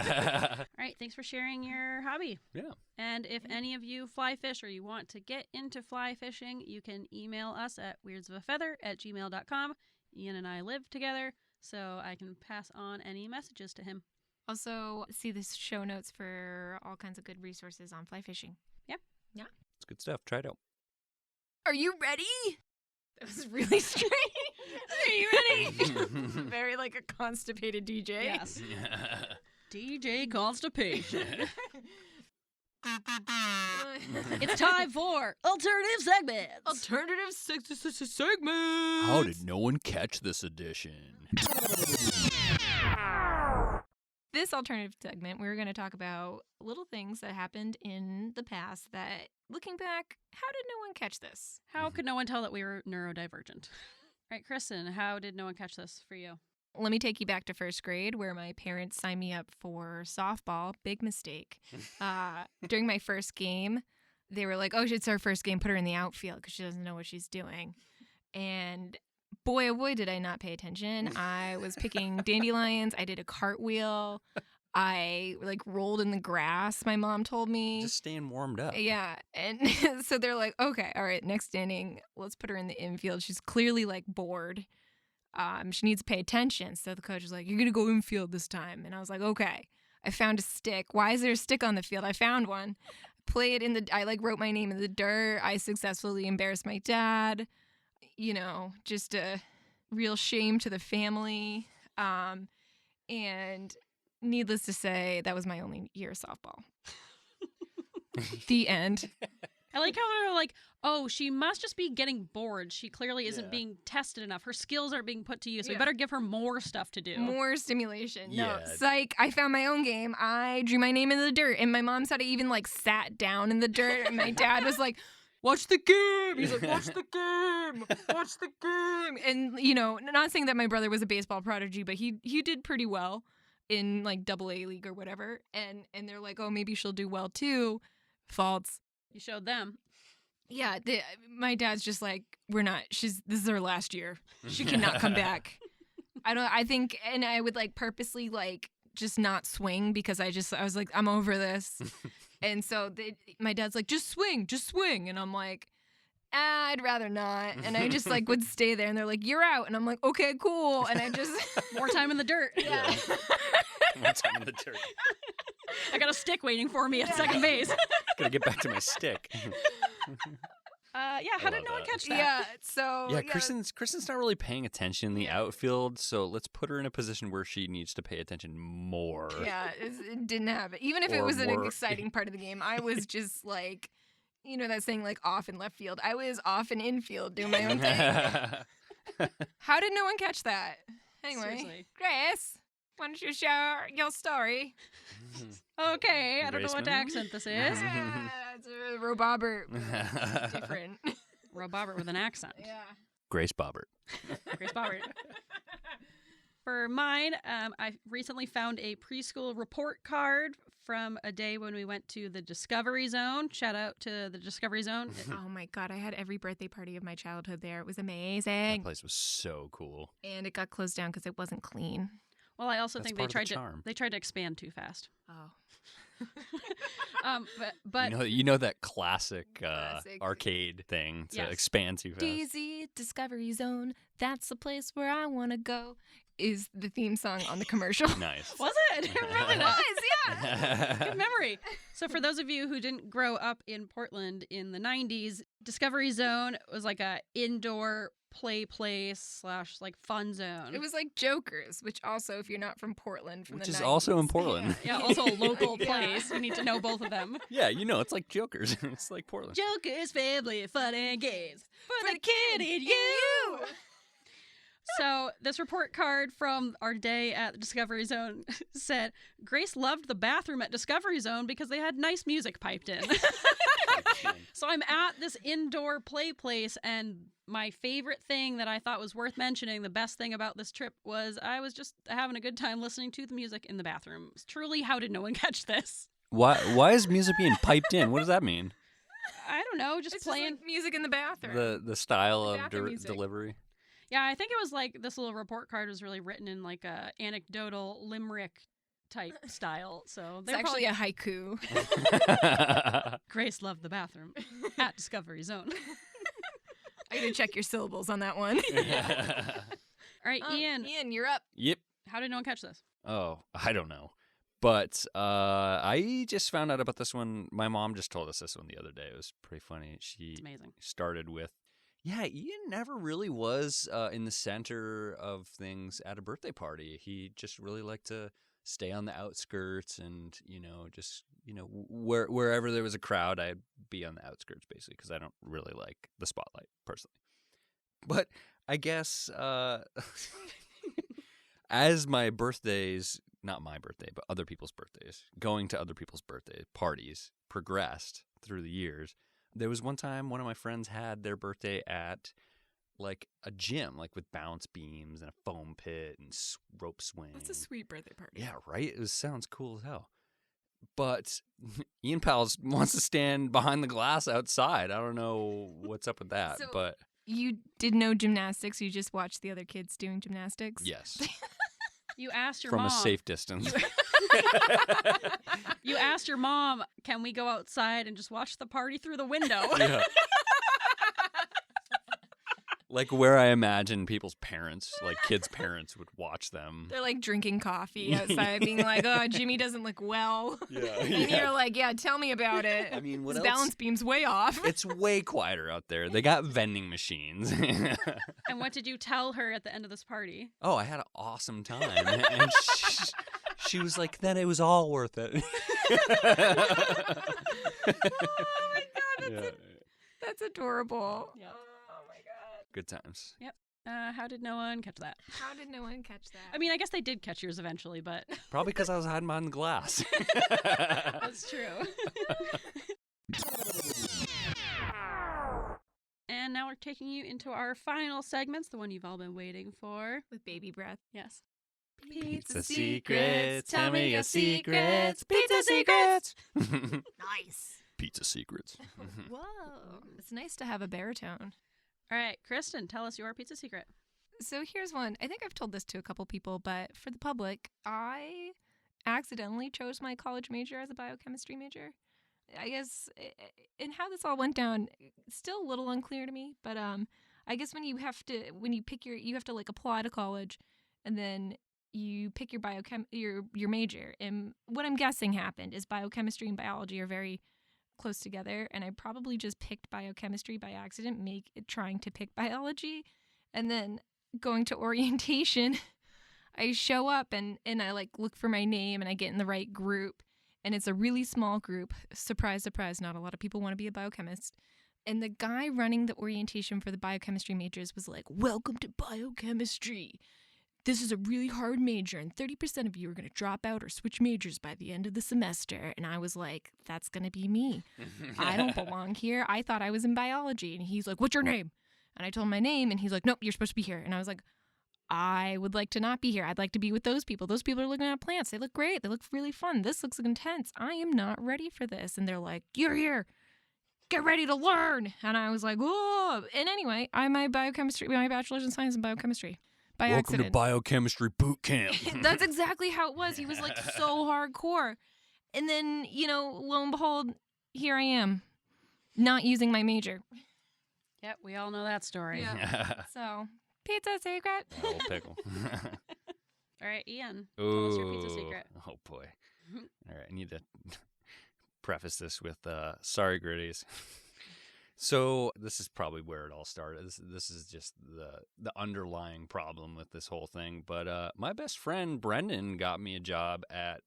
right, thanks for sharing your hobby. Yeah. And if any of you fly fish or you want to get into fly fishing, you can email us at weirdsofafeather@gmail.com. Ian and I live together, so I can pass on any messages to him. Also, see the show notes for all kinds of good resources on fly fishing. Yeah. It's good stuff. Try it out. Are you ready? That was really strange. Are you ready? Very like a constipated DJ. Yes. DJ Constipation. It's time for alternative segments. Alternative segments. How did no one catch this edition? This alternative segment, we're going to talk about little things that happened in the past that, looking back, how did no one catch this? How could no one tell that we were neurodivergent? Right, Kristin, how did no one catch this for you? Let me take you back to first grade where my parents signed me up for softball. Big mistake. During my first game, they were like, oh, it's our first game. Put her in the outfield because she doesn't know what she's doing. And boy, oh boy, did I not pay attention. I was picking dandelions. I did a cartwheel. I like rolled in the grass, my mom told me. Just staying warmed up. Yeah. And so they're like, okay, all right, next inning, let's put her in the infield. She's clearly like bored. She needs to pay attention. So the coach was like, you're going to go infield this time. And I was like, okay. I found a stick. Why is there a stick on the field? I found one. I like wrote my name in the dirt. I successfully embarrassed my dad. You know, just a real shame to the family. And needless to say, that was my only year of softball. The end. I like how they're like, oh, she must just be getting bored. She clearly isn't being tested enough. Her skills aren't being put to use. So we better give her more stuff to do. More stimulation. Yeah. No, psych. I found my own game. I drew my name in the dirt. And my mom said I even like sat down in the dirt. And my dad was like, watch the game. He's like, watch the game. Watch the game. And, you know, not saying that my brother was a baseball prodigy, but he did pretty well in like AA league or whatever. And they're like, oh, maybe she'll do well too. False. You showed them. Yeah, my dad's just like, this is her last year. She cannot come back. I think, and I would like purposely like just not swing because I was like, I'm over this. And so my dad's like, just swing. And I'm like, I'd rather not. And I just like would stay there and they're like, you're out. And I'm like, okay, cool. And I just. More time in the dirt. Yeah. More time in the dirt. I got a stick waiting for me at second base. Gotta get back to my stick. How did no one catch that? Yeah, so. Yeah, Kristen's not really paying attention in the outfield, so let's put her in a position where she needs to pay attention more. Yeah, it didn't happen. Even if it was an exciting part of the game, I was just like, you know that saying, like, off in left field. I was off in infield doing my own thing. How did no one catch that? Anyway, Seriously. Grace, why don't you share your story? Okay, I don't know what accent this is. It's a Robobert. Different. Rob Bobbert with an accent. Yeah. Grace Bobbert. Grace Bobbert. For mine, I recently found a preschool report card from a day when we went to the Discovery Zone. Shout out to the Discovery Zone. Oh my God, I had every birthday party of my childhood there. It was amazing. That place was so cool. And it got closed down because it wasn't clean. Well, I also think they part of the tried charm. to expand too fast. Oh. But you know that classic arcade thing to Yes. expand too fast. DZ Discovery Zone, that's the place where I want to go, is the theme song on the commercial. Nice. was it? It really was. Yeah. Good memory. So for those of you who didn't grow up in Portland in the 90s, Discovery Zone was like a indoor play place / like fun zone. It was like Jokers, which also, if you're not from Portland, from Which the is 90s, also in Portland. Yeah, also a local Yeah. place. You need to know both of them. Yeah, it's like Jokers. It's like Portland. Jokers, family, fun and games for the kid in you. So this report card from our day at the Discovery Zone said, Grace loved the bathroom at Discovery Zone because they had nice music piped in. So I'm at this indoor play place, and my favorite thing that I thought was worth mentioning, the best thing about this trip, was I was just having a good time listening to the music in the bathroom. Truly, how did no one catch this? Why is music being piped in? What does that mean? I don't know, just It's playing. just like music in the bathroom. The style The of bathroom music. delivery. Yeah, I think it was like this little report card was really written in like a anecdotal limerick type style. So It's they're actually probably a haiku. Grace loved the bathroom at Discovery Zone. I gotta check your syllables on that one. All right, Ian, Ian, you're up. Yep. how did no one catch this? Oh, I don't know. But I just found out about this one. My mom just told us this one the other day. It was pretty funny. She It's amazing. started with, yeah, Ian never really was in the center of things at a birthday party. He just really liked to stay on the outskirts and, just, wherever there was a crowd, I'd be on the outskirts basically because I don't really like the spotlight personally. But I guess as my birthdays, not my birthday, but other people's birthdays, going to other people's birthday parties progressed through the years. There was one time one of my friends had their birthday at like a gym, like with bounce beams and a foam pit and rope swing. That's a sweet birthday party. Yeah, right? It sounds cool as hell. But Ianpal wants to stand behind the glass outside. I don't know what's up with that, So- but You did no gymnastics. You just watched the other kids doing gymnastics. yes, You asked your from mom. a safe distance. You asked your mom, can we go outside and just watch the party through the window? Yeah. Like where I imagine people's parents, like kids' parents, would watch them. They're like drinking coffee outside, being like, "Oh, Jimmy doesn't look well." Yeah, And you're like, "Yeah, tell me about it." I mean, what His else? balance beam's way off. It's way quieter out there. They got vending machines. And what did you tell her at the end of this party? Oh, I had an awesome time. And she was like, then it was all worth it. Oh my god, that's adorable. Yep. Oh my god. Good times. How did no one catch that? How did no one catch that? I mean, I guess they did catch yours eventually, but Probably because I was hiding behind the glass. that's true. And now we're taking you into our final segments, the one you've all been waiting for. with baby breath. Yes. Pizza secrets. Tell me your secrets. Pizza secrets. Nice. Pizza secrets. Whoa. It's nice to have a baritone. All right, Kristin, tell us your pizza secret. So here's one. I think I've told this to a couple people, but for the public, I accidentally chose my college major as a biochemistry major. I guess, and how this all went down, it's still a little unclear to me. But I guess when you have to like apply to college, and then you pick your major. And what I'm guessing happened is biochemistry and biology are very close together, and I probably just picked biochemistry by accident, trying to pick biology, and then going to orientation, I show up and I like look for my name and I get in the right group, and it's a really small group. Surprise, surprise, not a lot of people want to be a biochemist. And the guy running the orientation for the biochemistry majors was like, "Welcome to biochemistry. This is a really hard major, and 30% of you are going to drop out or switch majors by the end of the semester." And I was like, that's going to be me. I don't belong here. I thought I was in biology. And he's like, "What's your name?" And I told him my name, and he's like, "Nope, you're supposed to be here." And I was like, I would like to not be here. I'd like to be with those people. Those people are looking at plants. They look great. They look really fun. This looks intense. I am not ready for this. And they're like, "You're here. Get ready to learn." And I was like, "Oh." And anyway, my bachelor's in science in biochemistry. By Welcome accident. to biochemistry boot camp. That's exactly how it was. He was like so hardcore. And then, lo and behold, here I am, not using my major. Yep, we all know that story. Yeah. So, pizza secret. Old pickle. All right, Ian, tell us your pizza secret. Oh, boy. All right, I need to preface this with sorry, gritties. So this is probably where it all started. This is just the underlying problem with this whole thing. But my best friend Brendan got me a job at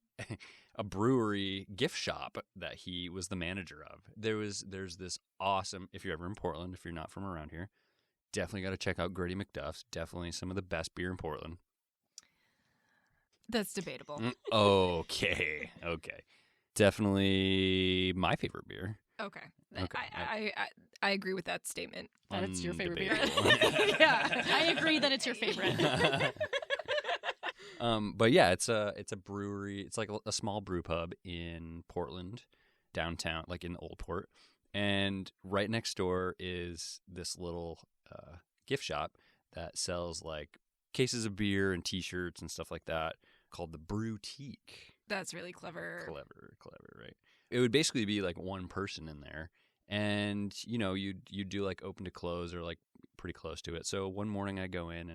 a brewery gift shop that he was the manager of. There's this awesome, if you're ever in Portland, if you're not from around here, definitely got to check out Gritty McDuff's. Definitely some of the best beer in Portland. That's debatable. Okay. Definitely my favorite beer. Okay. Okay. I agree with that statement. That it's your favorite beer. Undebatable. Yeah, I agree that it's your favorite. But yeah, it's a brewery. It's like a small brew pub in Portland, downtown, like in Old Port. And right next door is this little gift shop that sells like cases of beer and T-shirts and stuff like that, called the Brewtique. That's really clever. Clever, right? It would basically be like one person in there, and you do like open to close or like pretty close to it. So one morning I go in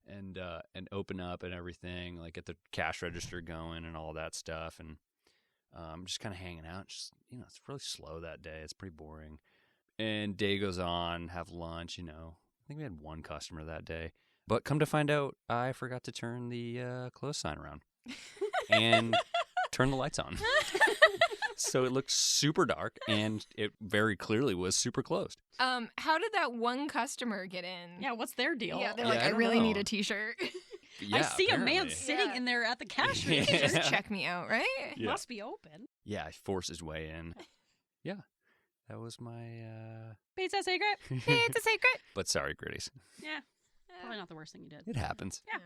and open up and everything, like get the cash register going and all that stuff, and just kind of hanging out. Just it's really slow that day. It's pretty boring. And day goes on, have lunch. I think we had one customer that day, but come to find out, I forgot to turn the close sign around and turn the lights on. So it looked super dark, and it very clearly was super closed. How did that one customer get in? Yeah, what's their deal? Yeah, they're Yeah, like, I I don't really know. need a T-shirt. Yeah, I see apparently. a man sitting Yeah. in there at the cash You register. can just check me out, right? It Yeah. must be open. Yeah, he forced his way in. Yeah, that was my. Pizza secret? It's a secret. But sorry, Gritties. Yeah, probably not the worst thing you did. It happens. Yeah.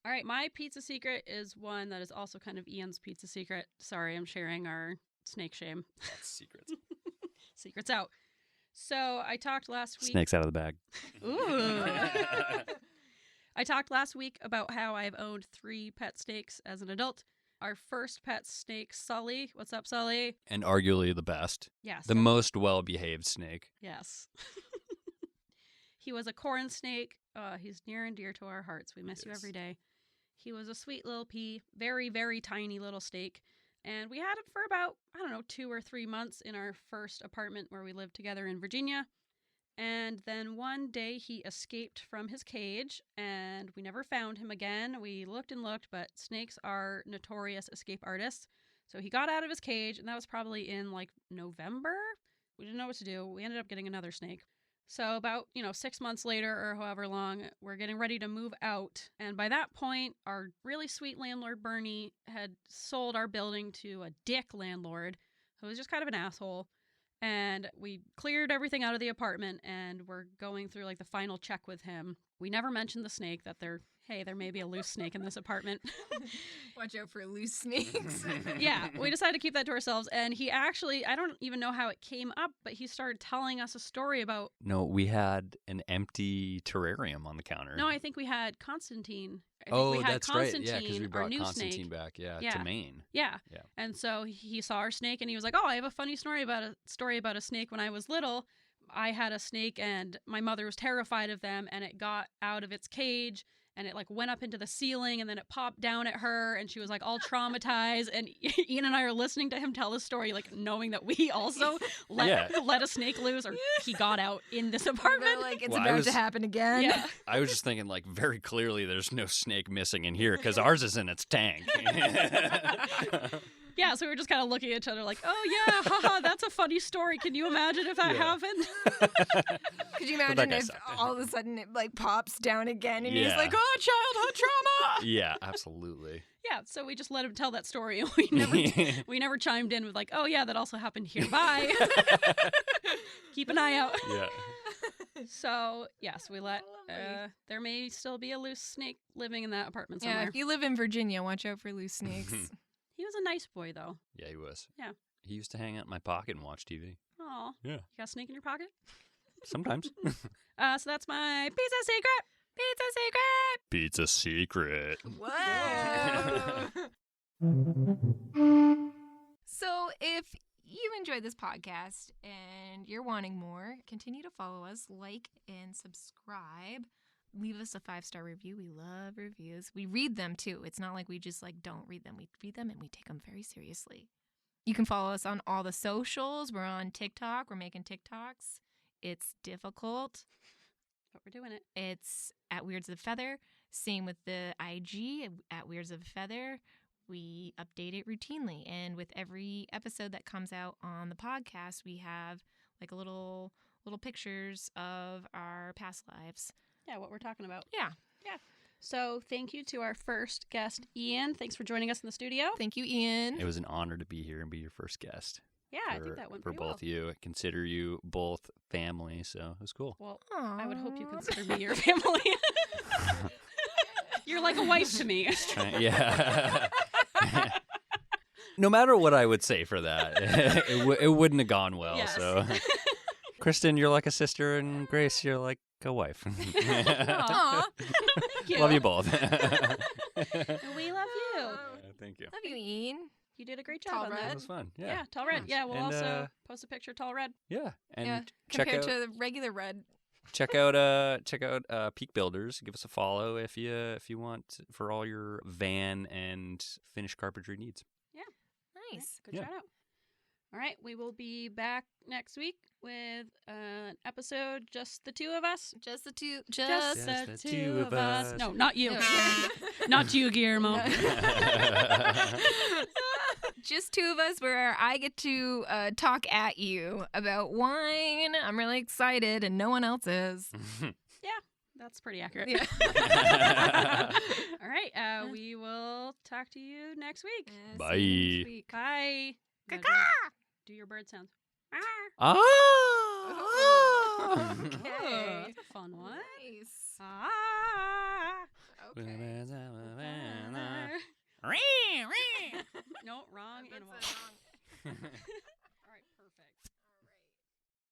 All right, my pizza secret is one that is also kind of Ian's pizza secret. Sorry, I'm sharing our snake shame. That's secrets. Secrets out. So I talked last week. Snakes out of the bag. Ooh. I talked last week about how I've owned 3 pet snakes as an adult. Our first pet snake, Sully. What's up, Sully? And arguably the best. Yes. The most well-behaved snake. Yes. He was a corn snake. He's near and dear to our hearts. We miss you Yes. every day. He was a sweet little pea, very, very tiny little snake. And we had him for about, 2 or 3 months in our first apartment where we lived together in Virginia. And then one day he escaped from his cage and we never found him again. We looked and looked, but snakes are notorious escape artists. So he got out of his cage, and that was probably in like November. We didn't know what to do. We ended up getting another snake. So about, 6 months later or however long, we're getting ready to move out. And by that point, our really sweet landlord, Bernie, had sold our building to a dick landlord who was just kind of an asshole. And we cleared everything out of the apartment, and we're going through like the final check with him. We never mentioned the snake, that there may be a loose snake in this apartment. Watch out for loose snakes. Yeah, we decided to keep that to ourselves. And he actually, I don't even know how it came up, but he started telling us a story about. No, we had an empty terrarium on the counter. No, I think we had Constantine. I think we had that's right. Yeah, because Constantine, we our brought new Constantine snake. back. Yeah, Yeah. to Maine. Yeah. Yeah. And so he saw our snake, and he was like, "Oh, I have a funny story about a snake when I was little. I had a snake, and my mother was terrified of them, and it got out of its cage, and it like went up into the ceiling, and then it popped down at her, and she was like all traumatized." And Ian and I are listening to him tell the story, like knowing that we also let a snake loose, or he got out in this apartment. They're like, it's Well, about to happen again. Yeah. I was just thinking, like, very clearly there's no snake missing in here because ours is in its tank. Yeah, so we were just kind of looking at each other like, "Oh yeah, haha, that's a funny story. Can you imagine if that Yeah. happened?" Could you that imagine guy if sucked. all of a sudden it like pops down again and he's Yeah. like, oh, childhood trauma? Yeah, absolutely. Yeah, so we just let him tell that story, and we never chimed in with like, "Oh yeah, that also happened here. Bye." Keep an eye out. Yeah. So yes, we let. Lovely. There may still be a loose snake living in that apartment Yeah, somewhere. if you live in Virginia, watch out for loose snakes. He was a nice boy though. Yeah, he was. Yeah. He used to hang out in my pocket and watch TV. Oh, Yeah. you got a snake in your pocket? Sometimes. So that's my pizza secret. Pizza secret! Pizza secret. Whoa! So if you enjoyed this podcast and you're wanting more, continue to follow us, like and subscribe. Leave us a 5-star review. We love reviews. We read them too. It's not like we just like don't read them. We read them and we take them very seriously. You can follow us on all the socials. We're on TikTok. We're making TikToks. It's difficult. But we're doing it. It's at Weirds of the Feather. Same with the IG at Weirds of the Feather. We update it routinely. And with every episode that comes out on the podcast, we have like a little little pictures of our past lives. Yeah, what we're talking about. Yeah. So thank you to our first guest, Ian. Thanks for joining us in the studio. Thank you, Ian. It was an honor to be here and be your first guest. Yeah, I think that went for pretty both well. you. I consider you both family, so it was cool. Well, Aww. I would hope you consider me your family. You're like a wife to me. Yeah. No matter what I would say for that, it wouldn't have gone well. Yes. So, Kristin, you're like a sister, and Grace, you're like a wife. Aw. Thank you. Love you both. We love you. Thank you. Love you, Ian. You did a great job Tall on red. That that. was fun. Yeah, Yeah. tall red. Yeah, we'll And, also post a picture of tall red. Yeah. And Yeah, check compared out to the regular red. check out Peak Builders. Give us a follow if you want for all your van and finished carpentry needs. Nice. Good Yeah. shout out. All right, we will be back next week with an episode just the two of us. Just the two. Just Just the the two two of of us. us. No, not you. No. Not you, Guillermo. Just two of us where I get to talk at you about wine. I'm really excited and no one else is. That's pretty accurate. Yeah. All right, we will talk to you next week. Bye. See you next week. Bye. Now Caw-caw. do your bird sounds. Ah! Okay. Oh, that's a fun one. Nice. Ah. Okay.